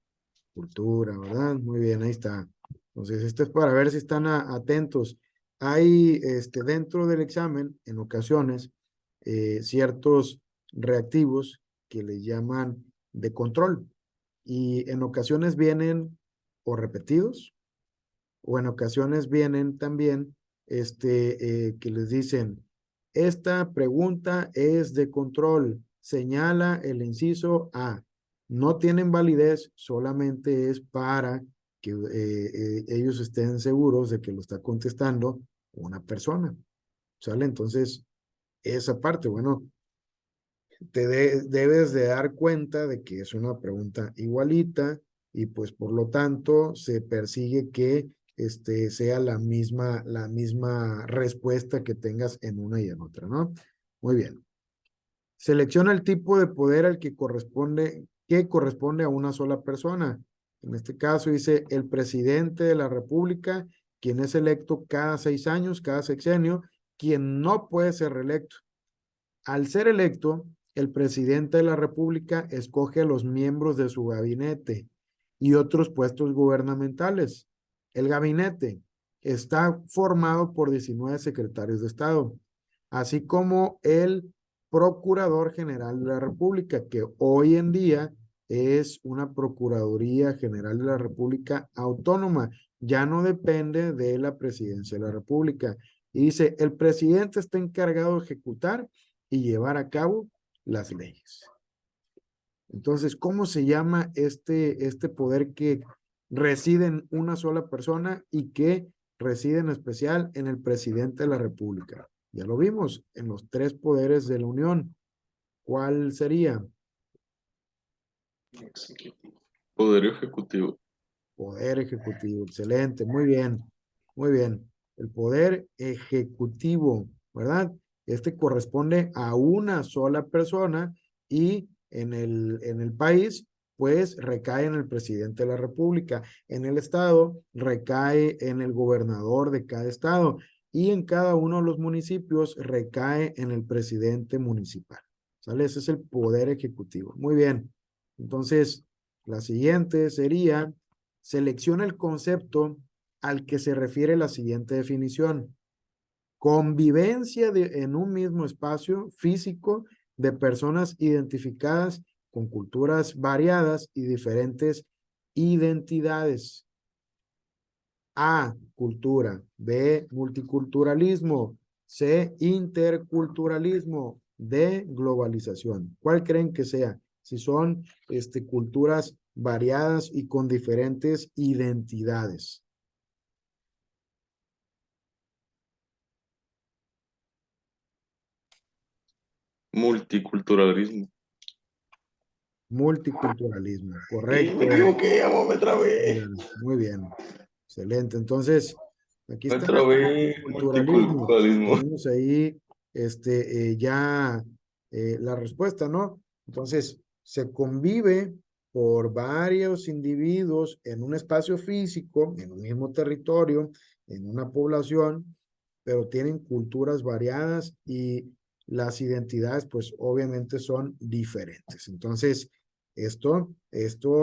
Cultura, ¿verdad? Muy bien, ahí está. Entonces, esto es para ver si están atentos. Hay, dentro del examen, en ocasiones, ciertos reactivos que le llaman de control. Y en ocasiones vienen o repetidos, o en ocasiones vienen también, que les dicen, esta pregunta es de control, señala el inciso A. No tienen validez, solamente es para que ellos estén seguros de que lo está contestando una persona. ¿Sale? Entonces, esa parte, bueno, debes de dar cuenta de que es una pregunta igualita y pues por lo tanto se persigue que sea la misma respuesta que tengas en una y en otra, ¿no? Muy bien. Selecciona el tipo de poder al que corresponde a una sola persona. En este caso dice el presidente de la República, quien es electo cada 6 años, cada sexenio, quien no puede ser reelecto. Al ser electo, el presidente de la República escoge a los miembros de su gabinete y otros puestos gubernamentales. El gabinete está formado por 19 secretarios de Estado, así como el Procurador General de la República, que hoy en día es una Procuraduría General de la República autónoma, ya no depende de la Presidencia de la República. Y dice, el presidente está encargado de ejecutar y llevar a cabo las leyes. Entonces, ¿cómo se llama este poder que reside en una sola persona y que reside en especial en el presidente de la República? Ya lo vimos en los 3 poderes de la Unión. ¿Cuál sería? Poder ejecutivo. Poder ejecutivo. Excelente, muy bien, muy bien. El poder ejecutivo, ¿verdad? Este corresponde a una sola persona y en el país, pues recae en el presidente de la República. En el estado, recae en el gobernador de cada estado y en cada uno de los municipios recae en el presidente municipal. ¿Sale? Ese es el poder ejecutivo. Muy bien. Entonces, la siguiente sería selecciona el concepto al que se refiere la siguiente definición. Convivencia en un mismo espacio físico de personas identificadas con culturas variadas y diferentes identidades. A, cultura. B, multiculturalismo. C, interculturalismo. D, globalización. ¿Cuál creen que sea? Si son culturas variadas y con diferentes identidades. Multiculturalismo. Multiculturalismo, Sí, correcto. me equivoqué, amo, me trabé. Muy bien, excelente. Entonces, aquí Me está trabé. multiculturalismo. Multiculturalismo. Tenemos ahí ya la respuesta, ¿no? Entonces, se convive por varios individuos en un espacio físico, en un mismo territorio, en una población, pero tienen culturas variadas y las identidades, pues obviamente son diferentes. Entonces, esto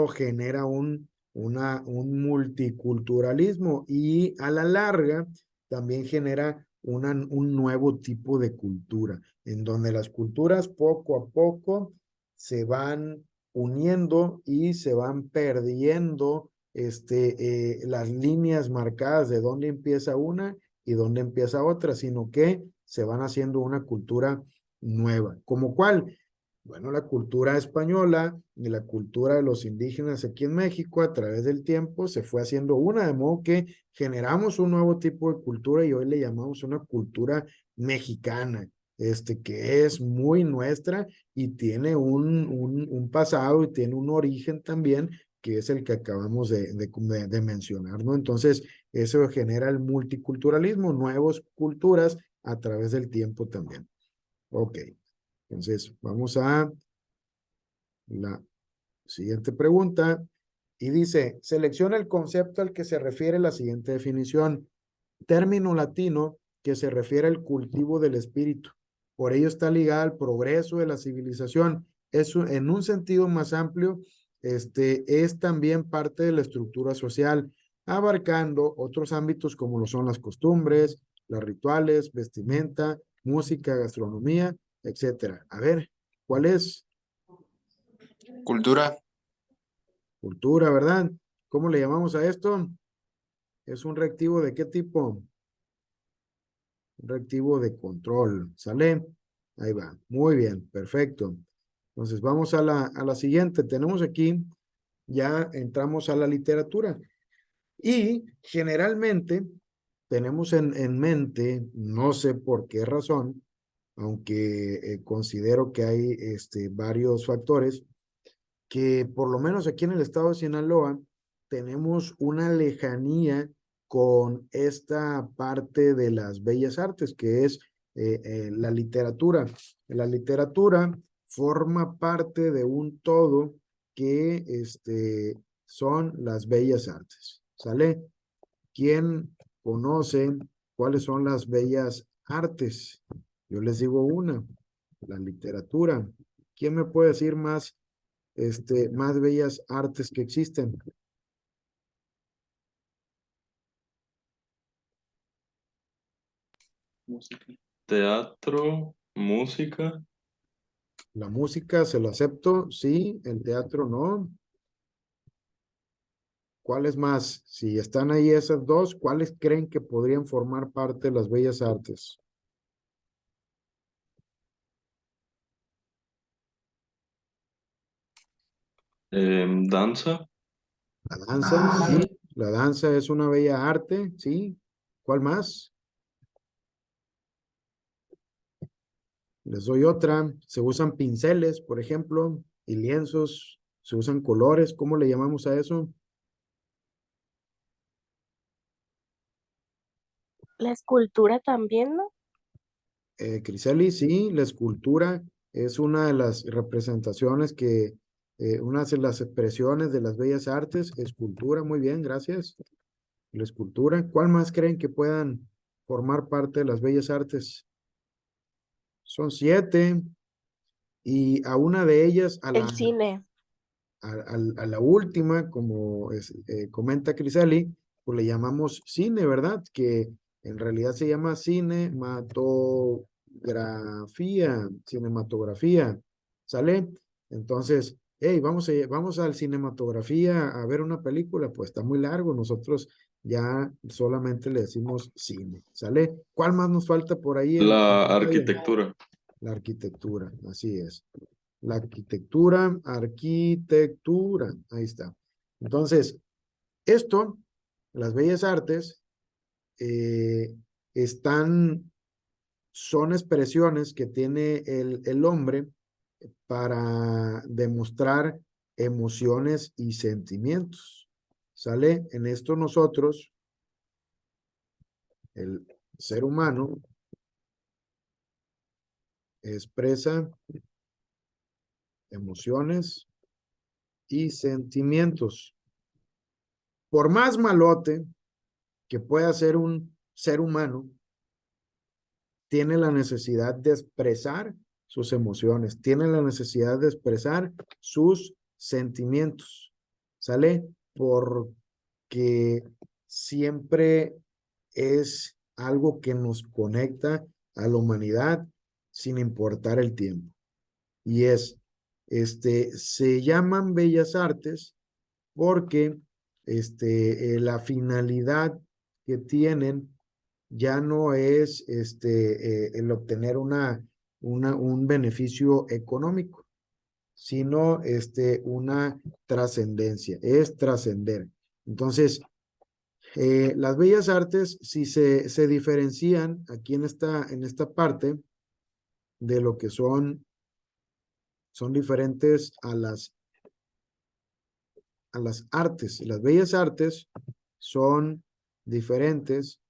genera un multiculturalismo y a la larga también genera un nuevo tipo de cultura, en donde las culturas poco a poco se van uniendo y se van perdiendo las líneas marcadas de dónde empieza una y dónde empieza otra, sino que se van haciendo una cultura nueva. ¿Como cuál? Bueno, la cultura española y la cultura de los indígenas aquí en México a través del tiempo se fue haciendo una, de modo que generamos un nuevo tipo de cultura y hoy le llamamos una cultura mexicana, que es muy nuestra y tiene un pasado y tiene un origen también que es el que acabamos de mencionar, ¿no? Entonces, eso genera el multiculturalismo, nuevas culturas a través del tiempo también. Ok. Entonces, vamos a la siguiente pregunta y dice, selecciona el concepto al que se refiere la siguiente definición. Término latino que se refiere al cultivo del espíritu. Por ello está ligada al progreso de la civilización. En un sentido más amplio, es también parte de la estructura social, abarcando otros ámbitos como lo son las costumbres, los rituales, vestimenta, música, gastronomía, etcétera. A ver, ¿cuál es? Cultura. Cultura, ¿verdad? ¿Cómo le llamamos a esto? ¿Es un reactivo de qué tipo? Un reactivo de control, ¿sale? Ahí va, muy bien, perfecto. Entonces vamos a la siguiente. Tenemos aquí, ya entramos a la literatura. Y generalmente tenemos en mente, no sé por qué razón, aunque considero que hay varios factores, que por lo menos aquí en el estado de Sinaloa tenemos una lejanía con esta parte de las bellas artes, que es la literatura. La literatura forma parte de un todo que son las bellas artes. ¿Sale? ¿Quién conoce cuáles son las bellas artes? Yo les digo una, la literatura. ¿Quién me puede decir más bellas artes que existen? Teatro, música, La música se lo acepto, sí, el teatro no. ¿Cuáles más? Si están ahí esas dos, ¿cuáles creen que podrían formar parte de las bellas artes? danza, La danza, sí, la danza es una bella arte, sí. ¿Cuál más? Les doy otra. Se usan pinceles, por ejemplo, y lienzos. Se usan colores. ¿Cómo le llamamos a eso? La escultura también, ¿no? Criseli, sí, la escultura es una de las representaciones una de las expresiones de las bellas artes. Escultura, muy bien, gracias. La escultura. ¿Cuál más creen que puedan formar parte de las bellas artes? Son 7. Y a una de ellas, El cine. a la última, como comenta Crisali, pues le llamamos cine, ¿verdad? Que en realidad se llama cinematografía, ¿sale? Entonces, hey, vamos al cinematografía a ver una película, pues está muy largo, nosotros ya solamente le decimos cine, ¿sale? ¿Cuál más nos falta por ahí en la pantalla? arquitectura. La arquitectura, así es. La arquitectura, ahí está. Entonces, las bellas artes, eh, están, son expresiones que tiene el hombre para demostrar emociones y sentimientos. ¿Sale? En esto nosotros, el ser humano, expresa emociones y sentimientos. Por más malote que pueda ser un ser humano, tiene la necesidad de expresar sus emociones, tiene la necesidad de expresar sus sentimientos, ¿sale? Porque siempre es algo que nos conecta a la humanidad sin importar el tiempo. Y se llaman bellas artes porque la finalidad que tienen ya no es el obtener un beneficio económico, sino una trascendencia, es trascender. Entonces, las bellas artes, si se diferencian aquí en esta parte de lo que son diferentes a las artes. Las bellas artes son diferentes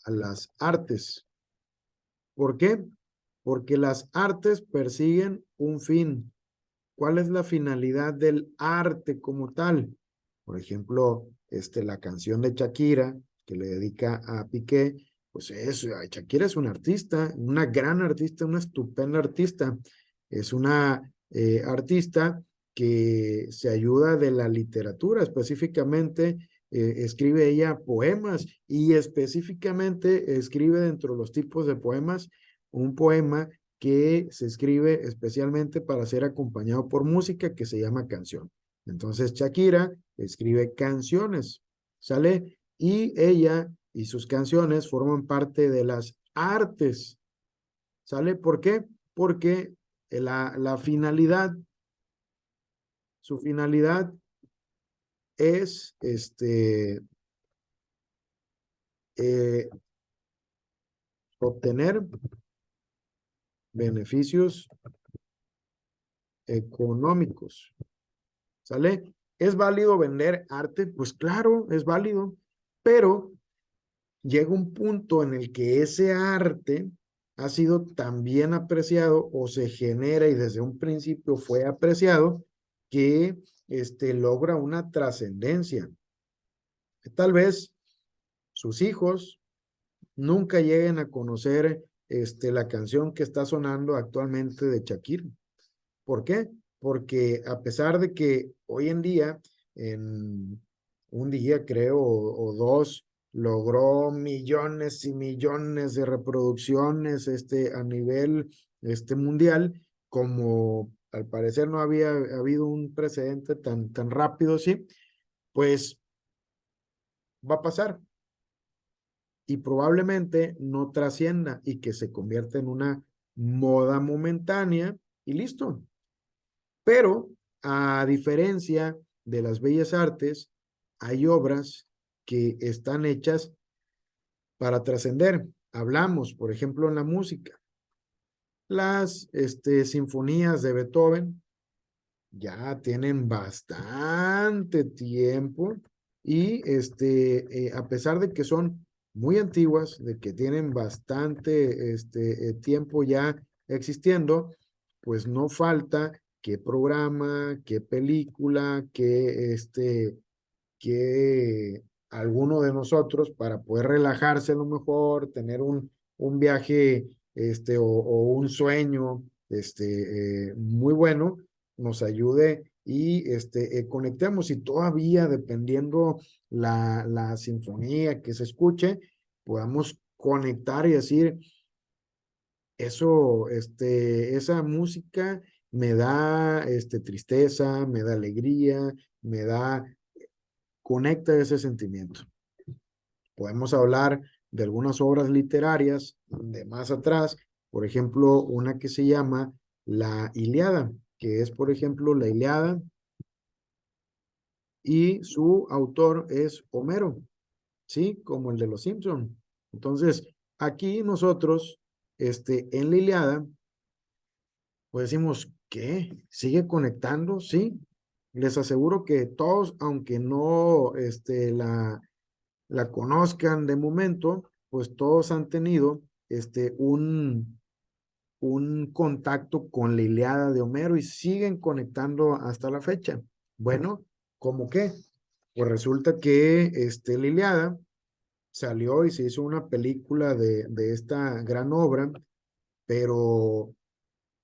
a las artes. ¿Por qué? Porque las artes persiguen un fin. ¿Cuál es la finalidad del arte como tal? Por ejemplo, la canción de Shakira, que le dedica a Piqué, pues Shakira es una artista, una gran artista, una estupenda artista. Es una artista que se ayuda de la literatura, específicamente escribe ella poemas y específicamente escribe dentro de los tipos de poemas un poema que se escribe especialmente para ser acompañado por música que se llama canción. Entonces Shakira escribe canciones, ¿sale? Y ella y sus canciones forman parte de las artes, ¿sale? ¿Por qué? Porque la finalidad, su finalidad es obtener beneficios económicos, ¿sale? ¿Es válido vender arte? Pues claro, es válido, pero llega un punto en el que ese arte ha sido tan bien apreciado o se genera y desde un principio fue apreciado que logra una trascendencia. Tal vez sus hijos nunca lleguen a conocer la canción que está sonando actualmente de Shakira. ¿Por qué? Porque a pesar de que hoy en día, en un día creo, o dos, logró millones y millones de reproducciones a nivel mundial, como al parecer no había habido un precedente tan rápido, sí, pues va a pasar y probablemente no trascienda y que se convierta en una moda momentánea y listo. Pero a diferencia de las bellas artes, hay obras que están hechas para trascender. Hablamos, por ejemplo, en la música. Las sinfonías de Beethoven ya tienen bastante tiempo y a pesar de que son muy antiguas, de que tienen bastante tiempo ya existiendo, pues no falta qué programa, qué película, que alguno de nosotros para poder relajarse a lo mejor, tener un viaje o un sueño muy bueno, nos ayude y conectemos y todavía dependiendo la sinfonía que se escuche, podamos conectar y decir, eso, esa música me da tristeza, me da alegría, me da conecta ese sentimiento. Podemos hablar de algunas obras literarias de más atrás, por ejemplo, una que se llama La Ilíada, que es, por ejemplo, la Ilíada y su autor es Homero, ¿sí? Como el de los Simpson. Entonces, aquí nosotros, en la Ilíada, pues decimos, ¿qué? ¿Sigue conectando? Sí. Les aseguro que todos, aunque no, la conozcan de momento, pues todos han tenido un contacto con la Ilíada de Homero y siguen conectando hasta la fecha. Bueno, ¿cómo qué? Pues resulta que la Ilíada salió y se hizo una película de esta gran obra, pero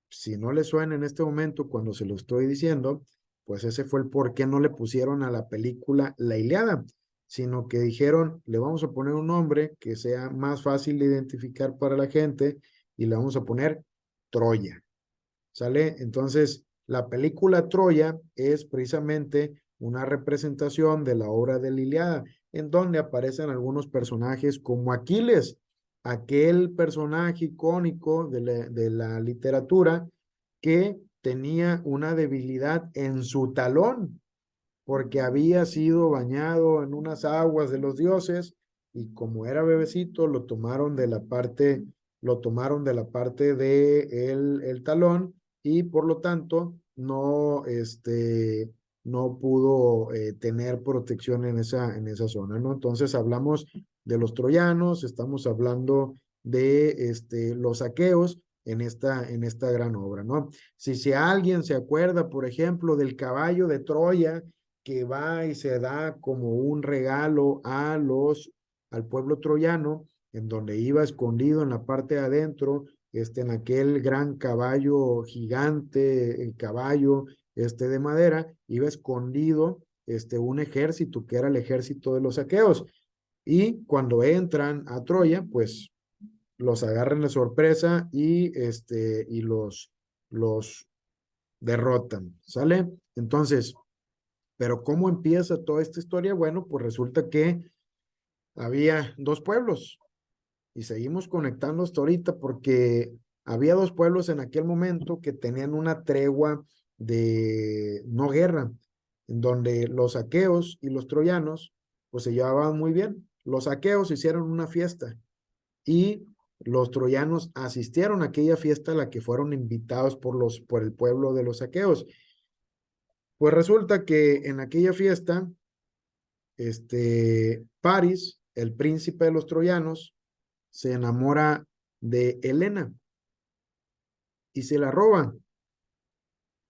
si no le suena en este momento cuando se lo estoy diciendo, pues ese fue el por qué no le pusieron a la película La Ilíada, sino que dijeron, le vamos a poner un nombre que sea más fácil de identificar para la gente y le vamos a poner Troya. ¿Sale? Entonces, la película Troya es precisamente una representación de la obra de la Ilíada, en donde aparecen algunos personajes como Aquiles, aquel personaje icónico de la literatura que tenía una debilidad en su talón, porque había sido bañado en unas aguas de los dioses y como era bebecito lo tomaron de la parte de el talón y por lo tanto no pudo tener protección en esa zona, ¿no? Entonces hablamos de los troyanos, estamos hablando de los aqueos en esta gran obra, ¿no? Si alguien se acuerda, por ejemplo, del caballo de Troya, que va y se da como un regalo al pueblo troyano, en donde iba escondido en la parte de adentro en aquel gran caballo gigante, el caballo, de madera, iba escondido, un ejército que era el ejército de los aqueos. Y cuando entran a Troya, pues los agarran de sorpresa y los derrotan, ¿sale? Entonces, pero ¿cómo empieza toda esta historia? Bueno, pues resulta que había dos pueblos y seguimos conectando hasta ahorita porque había dos pueblos en aquel momento que tenían una tregua de no guerra, en donde los aqueos y los troyanos pues se llevaban muy bien. Los aqueos hicieron una fiesta y los troyanos asistieron a aquella fiesta a la que fueron invitados por el pueblo de los aqueos. Pues resulta que en aquella fiesta, Paris, el príncipe de los troyanos, se enamora de Helena y se la roba.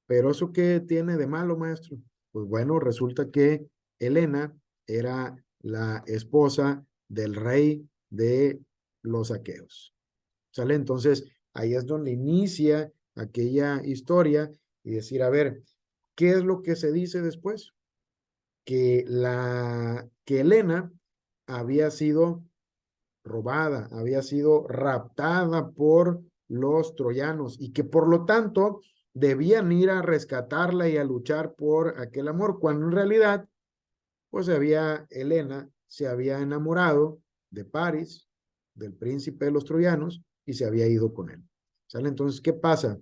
Pero ¿eso qué tiene de malo, maestro? Pues bueno, resulta que Helena era la esposa del rey de los aqueos. ¿Sale? Entonces, ahí es donde inicia aquella historia y decir, a ver, ¿qué es lo que se dice después? Que Helena había sido robada, había sido raptada por los troyanos y que por lo tanto debían ir a rescatarla y a luchar por aquel amor, cuando en realidad, pues Helena se había enamorado de Paris, del príncipe de los troyanos, y se había ido con él. ¿Sale? Entonces, ¿qué pasa?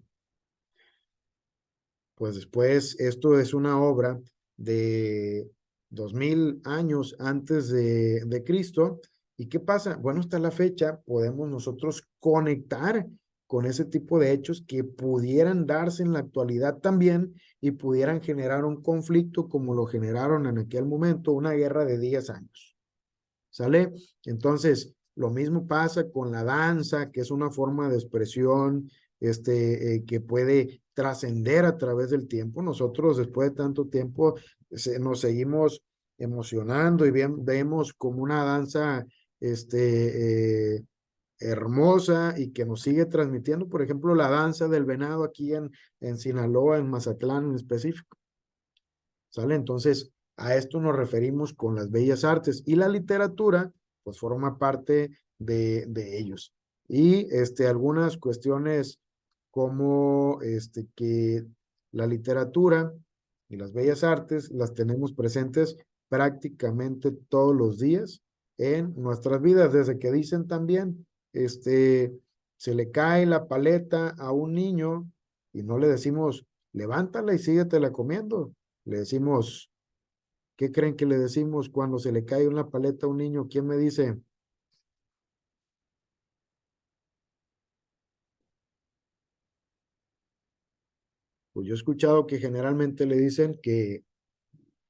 Pues después, esto es una obra de 2000 años antes de Cristo. ¿Y qué pasa? Bueno, hasta la fecha podemos nosotros conectar con ese tipo de hechos que pudieran darse en la actualidad también y pudieran generar un conflicto como lo generaron en aquel momento, una guerra de 10 años. ¿Sale? Entonces, lo mismo pasa con la danza, que es una forma de expresión, que puede trascender a través del tiempo. Nosotros, después de tanto tiempo, nos seguimos emocionando y vemos como una danza, hermosa y que nos sigue transmitiendo, por ejemplo, la danza del venado aquí en Sinaloa, en Mazatlán en específico. ¿Sale? Entonces, a esto nos referimos con las bellas artes y la literatura, pues forma parte de ellos. Y algunas cuestiones como que la literatura y las bellas artes las tenemos presentes prácticamente todos los días en nuestras vidas, desde que dicen también, se le cae la paleta a un niño y no le decimos, levántala y síguetela comiendo. Le decimos, ¿qué creen que le decimos cuando se le cae una paleta a un niño? ¿Quién me dice? Pues yo he escuchado que generalmente le dicen que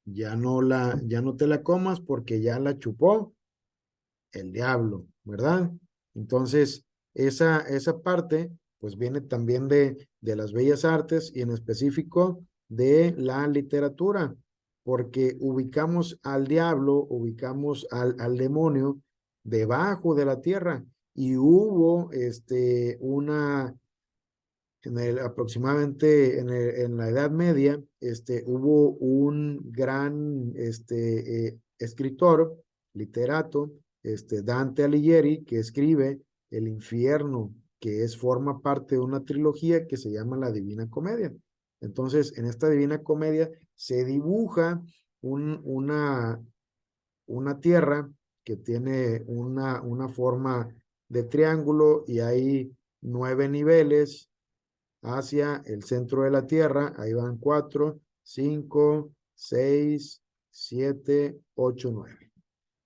ya no te la comas porque ya la chupó el diablo, ¿verdad? Entonces, esa parte, pues viene también de las bellas artes y en específico de la literatura, porque ubicamos al diablo, ubicamos al demonio debajo de la tierra y hubo aproximadamente en la Edad Media, hubo un gran escritor, literato, Dante Alighieri, que escribe El infierno, que forma parte de una trilogía que se llama La Divina Comedia. Entonces, en esta Divina Comedia se dibuja una tierra que tiene una forma de triángulo y hay 9 niveles hacia el centro de la Tierra. Ahí van 4, 5, 6, 7, 8, 9.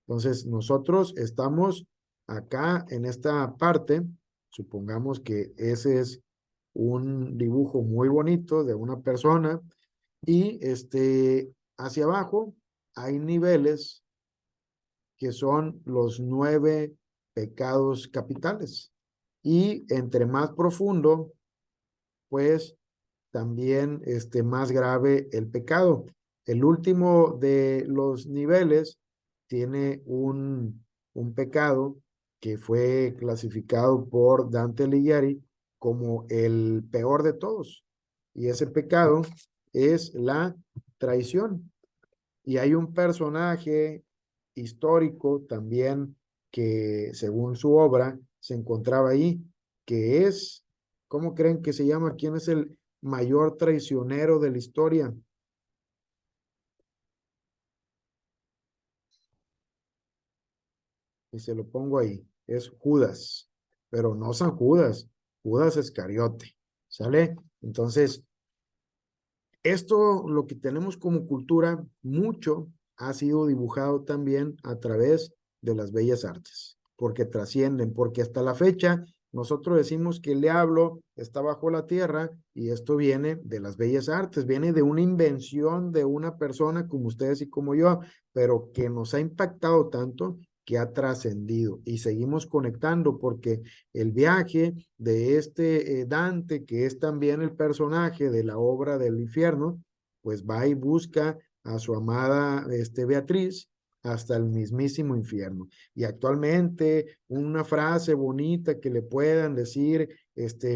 Entonces, nosotros estamos acá en esta parte. Supongamos que ese es un dibujo muy bonito de una persona y hacia abajo hay niveles que son los 9 pecados capitales. Y entre más profundo, pues también más grave el pecado. El último de los niveles tiene un pecado que fue clasificado por Dante Alighieri como el peor de todos. Y ese pecado es la traición. Y hay un personaje histórico también que según su obra se encontraba ahí, que es, ¿cómo creen que se llama? ¿Quién es el mayor traicionero de la historia? Y se lo pongo ahí, es Judas, pero no San Judas, Judas Iscariote, ¿sale? Entonces, esto, lo que tenemos como cultura, mucho ha sido dibujado también a través de las bellas artes, porque trascienden, porque hasta la fecha nosotros decimos que el diablo está bajo la tierra y esto viene de las bellas artes, viene de una invención de una persona como ustedes y como yo, pero que nos ha impactado tanto que ha trascendido y seguimos conectando porque el viaje de este Dante, que es también el personaje de la obra del infierno, pues va y busca a su amada Beatriz hasta el mismísimo infierno. Y actualmente una frase bonita que le puedan decir,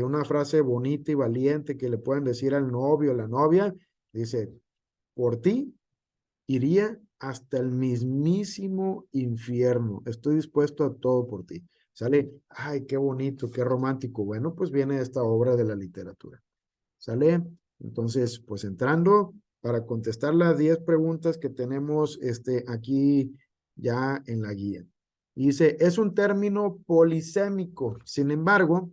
una frase bonita y valiente que le puedan decir al novio o la novia, dice, por ti iría hasta el mismísimo infierno. Estoy dispuesto a todo por ti. ¿Sale? Ay, qué bonito, qué romántico. Bueno, pues viene esta obra de la literatura. ¿Sale? Entonces, pues entrando para contestar las 10 preguntas que tenemos aquí ya en la guía. Dice, es un término polisémico. Sin embargo,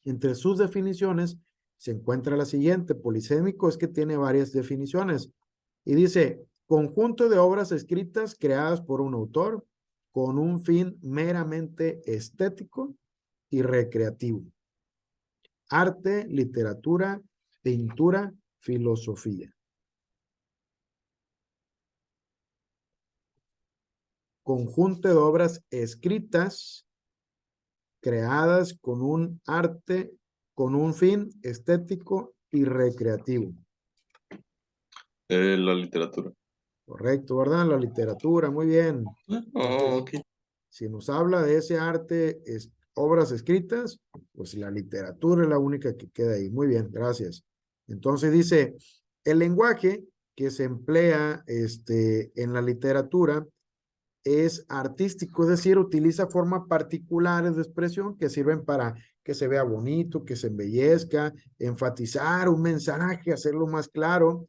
entre sus definiciones se encuentra la siguiente. Polisémico es que tiene varias definiciones. Y dice, conjunto de obras escritas creadas por un autor con un fin meramente estético y recreativo. Arte, literatura, pintura, filosofía. Conjunto de obras escritas creadas con un arte, con un fin estético y recreativo. La literatura. Correcto, ¿verdad? La literatura, muy bien. Oh, Entonces, ok. si nos habla de ese arte, obras escritas, pues la literatura es la única que queda ahí. Muy bien, gracias. Entonces dice, el lenguaje que se emplea en la literatura es artístico, es decir, utiliza formas particulares de expresión que sirven para que se vea bonito, que se embellezca, enfatizar un mensaje, hacerlo más claro.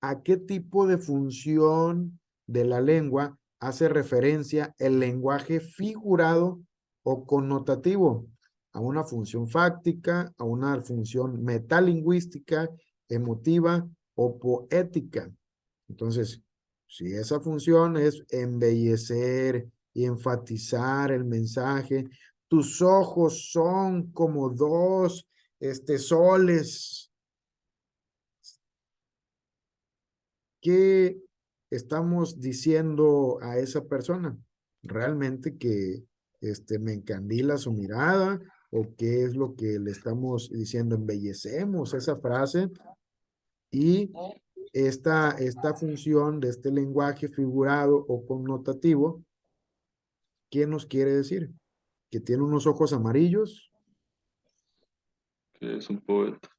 ¿A qué tipo de función de la lengua hace referencia el lenguaje figurado o connotativo? A una función fáctica, a una función metalingüística, emotiva o poética. Entonces, si esa función es embellecer y enfatizar el mensaje, tus ojos son como dos soles. ¿Qué estamos diciendo a esa persona? ¿Realmente que me encandila su mirada? ¿O qué es lo que le estamos diciendo? Embellecemos esa frase y esta función de este lenguaje figurado o connotativo, ¿qué nos quiere decir? ¿Que tiene unos ojos amarillos? Que es un poeta.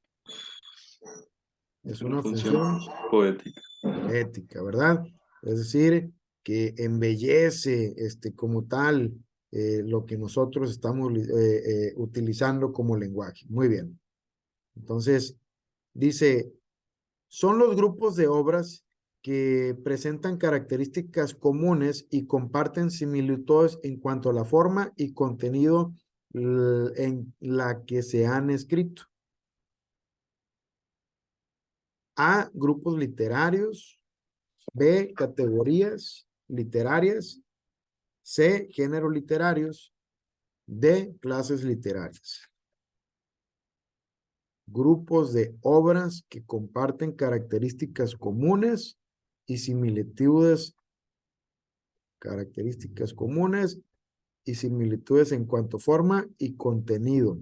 Es Una una función función poética. poética, ¿verdad? Es decir, que embellece como tal lo que nosotros estamos utilizando como lenguaje. Muy bien. Entonces, dice, son los grupos de obras que presentan características comunes y comparten similitudes en cuanto a la forma y contenido en la que se han escrito. A, grupos literarios. B, categorías literarias. C, géneros literarios. D, clases literarias. Grupos de obras que comparten características comunes y similitudes, en cuanto a forma y contenido.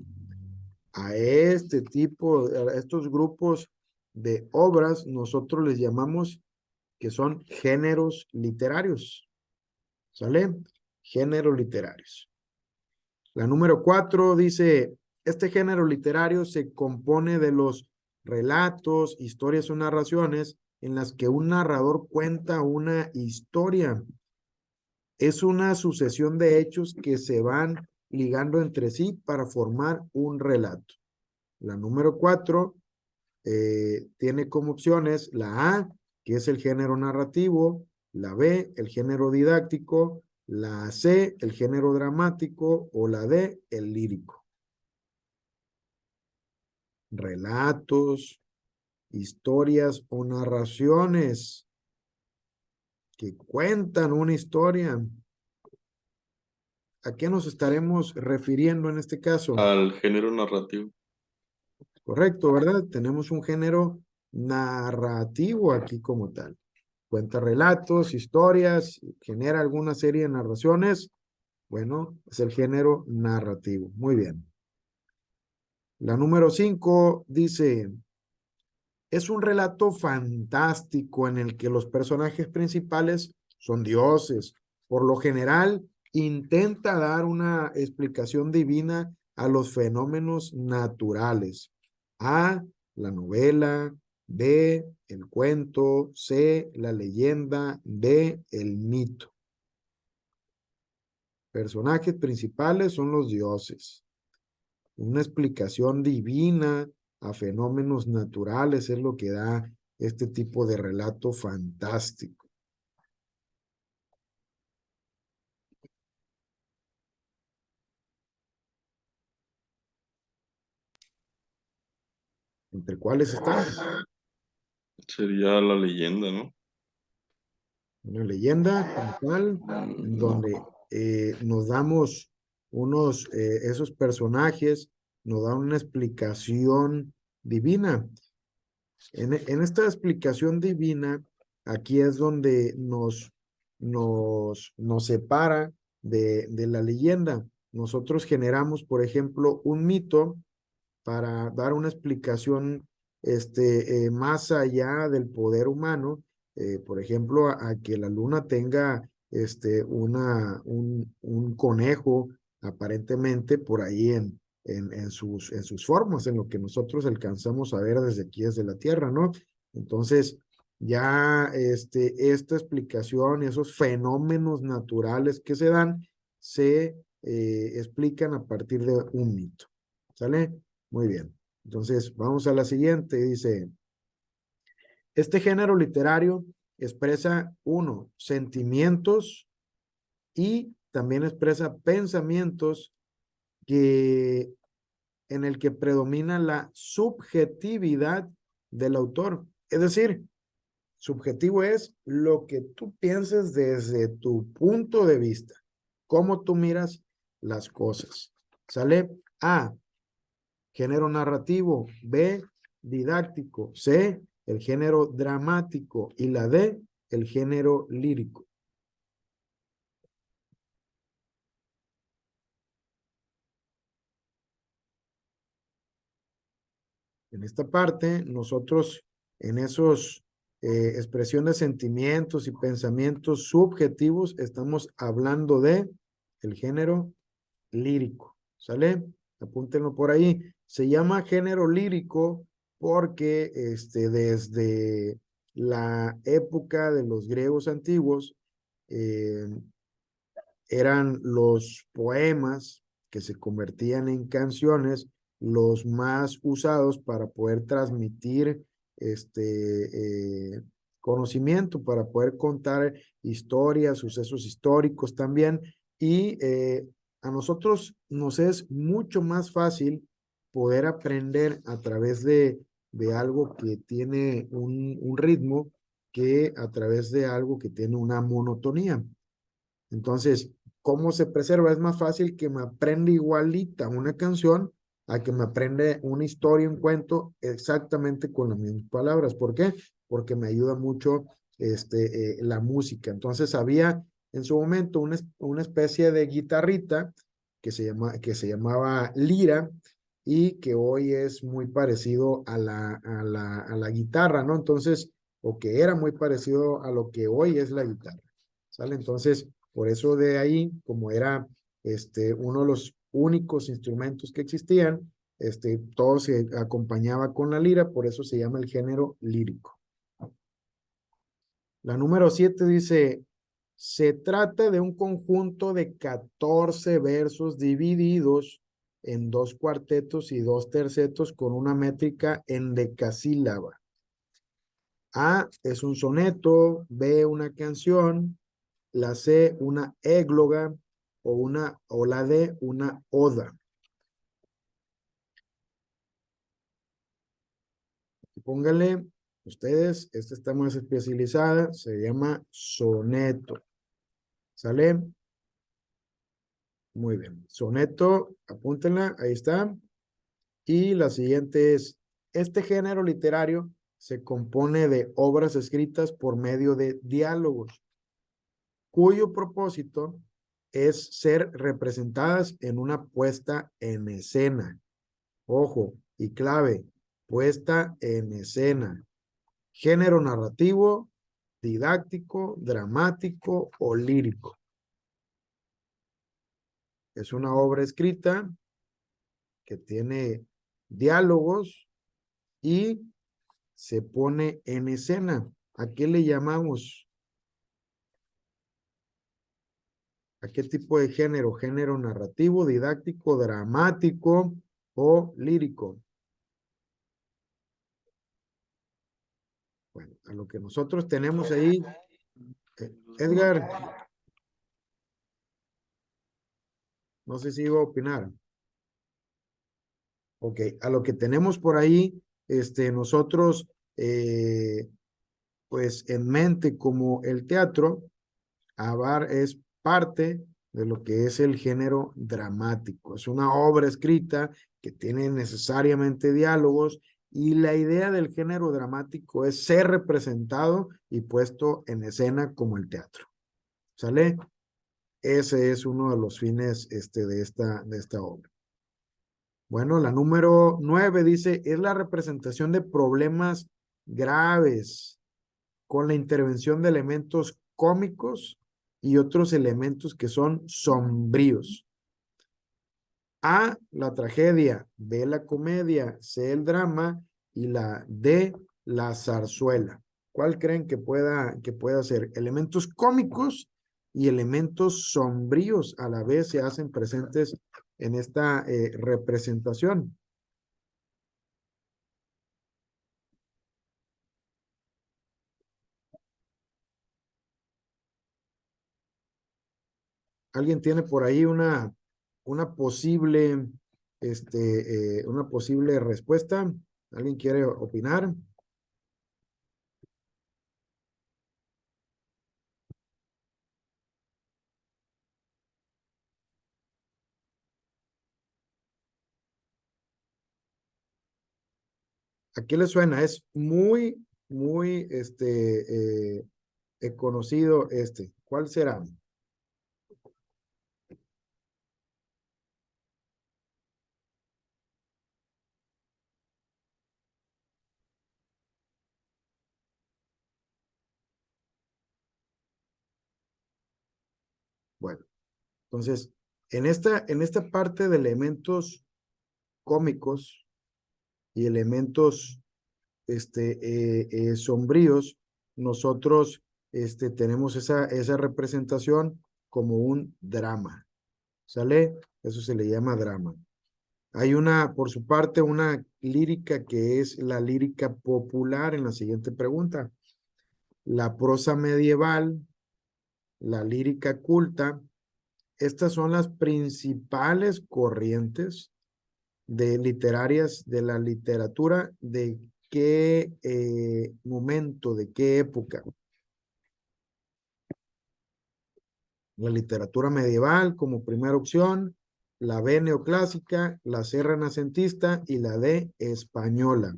A estos grupos de obras nosotros les llamamos que son géneros literarios. ¿Sale? Géneros literarios. La número 4 dice, Este género literario se compone de los relatos, historias o narraciones en las que un narrador cuenta una historia. Es una sucesión de hechos que se van ligando entre sí para formar un relato. La número 4 tiene como opciones la A, que es el género narrativo, la B, el género didáctico, la C, el género dramático o la D, el lírico. Relatos, historias o narraciones que cuentan una historia. ¿A qué nos estaremos refiriendo en este caso? Al género narrativo. Correcto, ¿verdad? Tenemos un género narrativo aquí como tal. Cuenta relatos, historias, genera alguna serie de narraciones. Bueno, es el género narrativo. Muy bien. La número 5 dice, es un relato fantástico en el que los personajes principales son dioses. Por lo general, intenta dar una explicación divina a los fenómenos naturales. A, la novela. B, el cuento. C, la leyenda. D, el mito. Personajes principales son los dioses. Una explicación divina a fenómenos naturales es lo que da este tipo de relato fantástico. ¿Entre cuáles están? Sería la leyenda, ¿no? Una leyenda como tal, en No. donde nos damos esos personajes, nos dan una explicación divina. En esta explicación divina, aquí es donde nos separa de la leyenda. Nosotros generamos, por ejemplo, un mito para dar una explicación más allá del poder humano, por ejemplo, a que la luna tenga un conejo aparentemente por ahí en sus formas, en lo que nosotros alcanzamos a ver desde aquí, desde la Tierra, ¿no? Entonces, ya esta explicación y esos fenómenos naturales que se dan se explican a partir de un mito. ¿Sale? Muy bien. Entonces, vamos a la siguiente. Dice, este género literario expresa, uno, sentimientos y también expresa pensamientos que, en el que predomina la subjetividad del autor. Es decir, subjetivo es lo que tú pienses desde tu punto de vista, cómo tú miras las cosas. ¿Sale? A, género narrativo. B, didáctico. C, el género dramático. Y la D, el género lírico. En esta parte, nosotros en esos expresiones, sentimientos y pensamientos subjetivos, estamos hablando de el género lírico. ¿Sale? Apúntenlo por ahí. Se llama género lírico porque desde la época de los griegos antiguos eran los poemas que se convertían en canciones los más usados para poder transmitir conocimiento, para poder contar historias, sucesos históricos también. Y a nosotros nos es mucho más fácil poder aprender a través de algo que tiene un ritmo que a través de algo que tiene una monotonía. Entonces, ¿cómo se preserva? Es más fácil que me aprenda igualita una canción a que me aprenda una historia, un cuento exactamente con las mismas palabras. ¿Por qué? Porque me ayuda mucho la música. Entonces, había en su momento una especie de guitarrita que se llamaba lira y que hoy es muy parecido a la guitarra, ¿no? Entonces, o que era muy parecido a lo que hoy es la guitarra. ¿Sale? Entonces, por eso de ahí, como era uno de los únicos instrumentos que existían, todo se acompañaba con la lira, por eso se llama el género lírico. La número 7 dice, se trata de un conjunto de 14 versos divididos en 2 cuartetos y 2 tercetos con una métrica endecasílaba. A es un soneto, B una canción, la C una égloga o la D una oda. Póngale ustedes, esta está más especializada, se llama soneto. ¿Sale? Muy bien. Soneto, apúntenla, ahí está. Y la siguiente es, este género literario se compone de obras escritas por medio de diálogos, cuyo propósito es ser representadas en una puesta en escena. Ojo, y clave, puesta en escena. Género narrativo, didáctico, dramático o lírico. Es una obra escrita que tiene diálogos y se pone en escena. ¿A qué le llamamos? ¿A qué tipo de género? ¿Género narrativo, didáctico, dramático o lírico? Bueno, a lo que nosotros tenemos ahí, Edgar, no sé si iba a opinar. Ok, a lo que tenemos por ahí, nosotros, pues en mente como el teatro, es parte de lo que es el género dramático. Es una obra escrita que tiene necesariamente diálogos y la idea del género dramático es ser representado y puesto en escena como el teatro. ¿Sale? Ese es uno de los fines de esta obra. Bueno, la número 9 dice, es la representación de problemas graves con la intervención de elementos cómicos y otros elementos que son sombríos. A, la tragedia, B, la comedia, C, el drama y la D, la zarzuela. ¿Cuál creen que pueda ser? Elementos cómicos y elementos sombríos a la vez se hacen presentes en esta representación. ¿Alguien tiene por ahí una posible, una posible respuesta? ¿Alguien quiere opinar? ¿A qué le suena? Es muy, muy, conocido este. ¿Cuál será? Bueno, entonces, en esta parte de elementos cómicos y elementos, sombríos, nosotros, tenemos esa representación como un drama. ¿Sale? Eso se le llama drama. Hay por su parte, una lírica que es la lírica popular en la siguiente pregunta. La prosa medieval, la lírica culta, estas son las principales corrientes literarias de la literatura de qué momento, de qué época. La literatura medieval como primera opción, la B neoclásica, la C renacentista y la D española.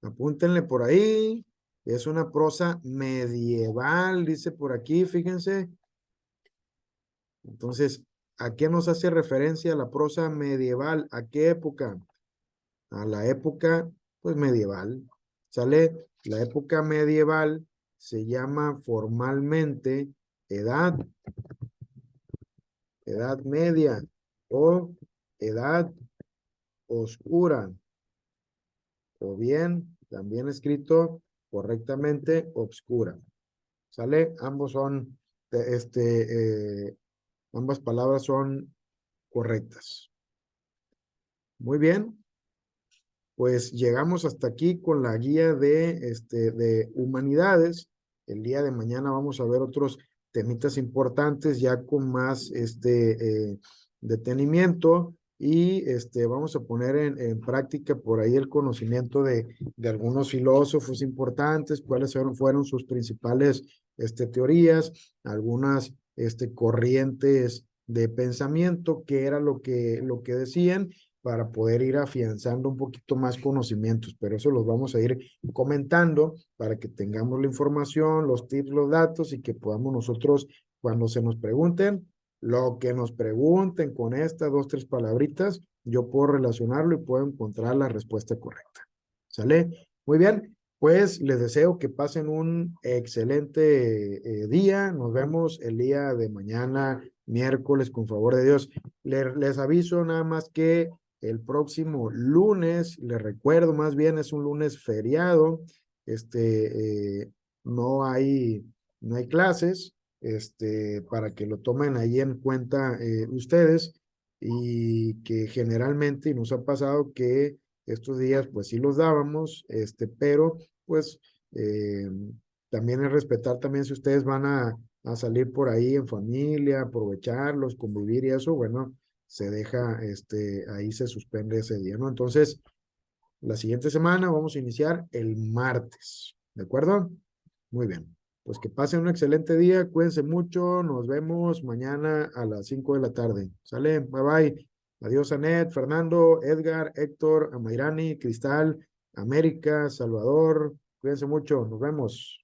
Apúntenle por ahí. Es una prosa medieval, dice por aquí, fíjense. Entonces, ¿a qué nos hace referencia la prosa medieval? ¿A qué época? A la época, pues, medieval. ¿Sale? La época medieval se llama formalmente edad, edad media o edad oscura, o bien, también escrito correctamente, obscura. ¿Sale? Ambos son, ambas palabras son correctas. Muy bien. Pues llegamos hasta aquí con la guía de humanidades. El día de mañana vamos a ver otros temitas importantes ya con más detenimiento y vamos a poner en práctica por ahí el conocimiento de algunos filósofos importantes, cuáles fueron sus principales teorías, algunas corrientes de pensamiento, qué era lo que decían para poder ir afianzando un poquito más conocimientos, pero eso los vamos a ir comentando para que tengamos la información, los tips, los datos y que podamos nosotros, cuando se nos pregunten, lo que nos pregunten con estas 2, 3 palabritas, yo puedo relacionarlo y puedo encontrar la respuesta correcta. ¿Sale? Muy bien, pues les deseo que pasen un excelente día. Nos vemos el día de mañana, miércoles, con favor de Dios. Les aviso nada más que el próximo lunes, les recuerdo, más bien es un lunes feriado, no hay clases, para que lo tomen ahí en cuenta ustedes, y que generalmente, y nos ha pasado que estos días pues sí los dábamos, pero pues eh, también es respetar también si ustedes van a salir por ahí en familia, aprovecharlos, convivir y eso, bueno, se deja, ahí se suspende ese día, ¿no? Entonces, la siguiente semana vamos a iniciar el martes, ¿de acuerdo? Muy bien, pues que pasen un excelente día, cuídense mucho, nos vemos mañana a las 5 de la tarde, ¿sale? Bye bye, adiós Anet, Fernando, Edgar, Héctor, Amairani, Cristal, América, Salvador, cuídense mucho, nos vemos.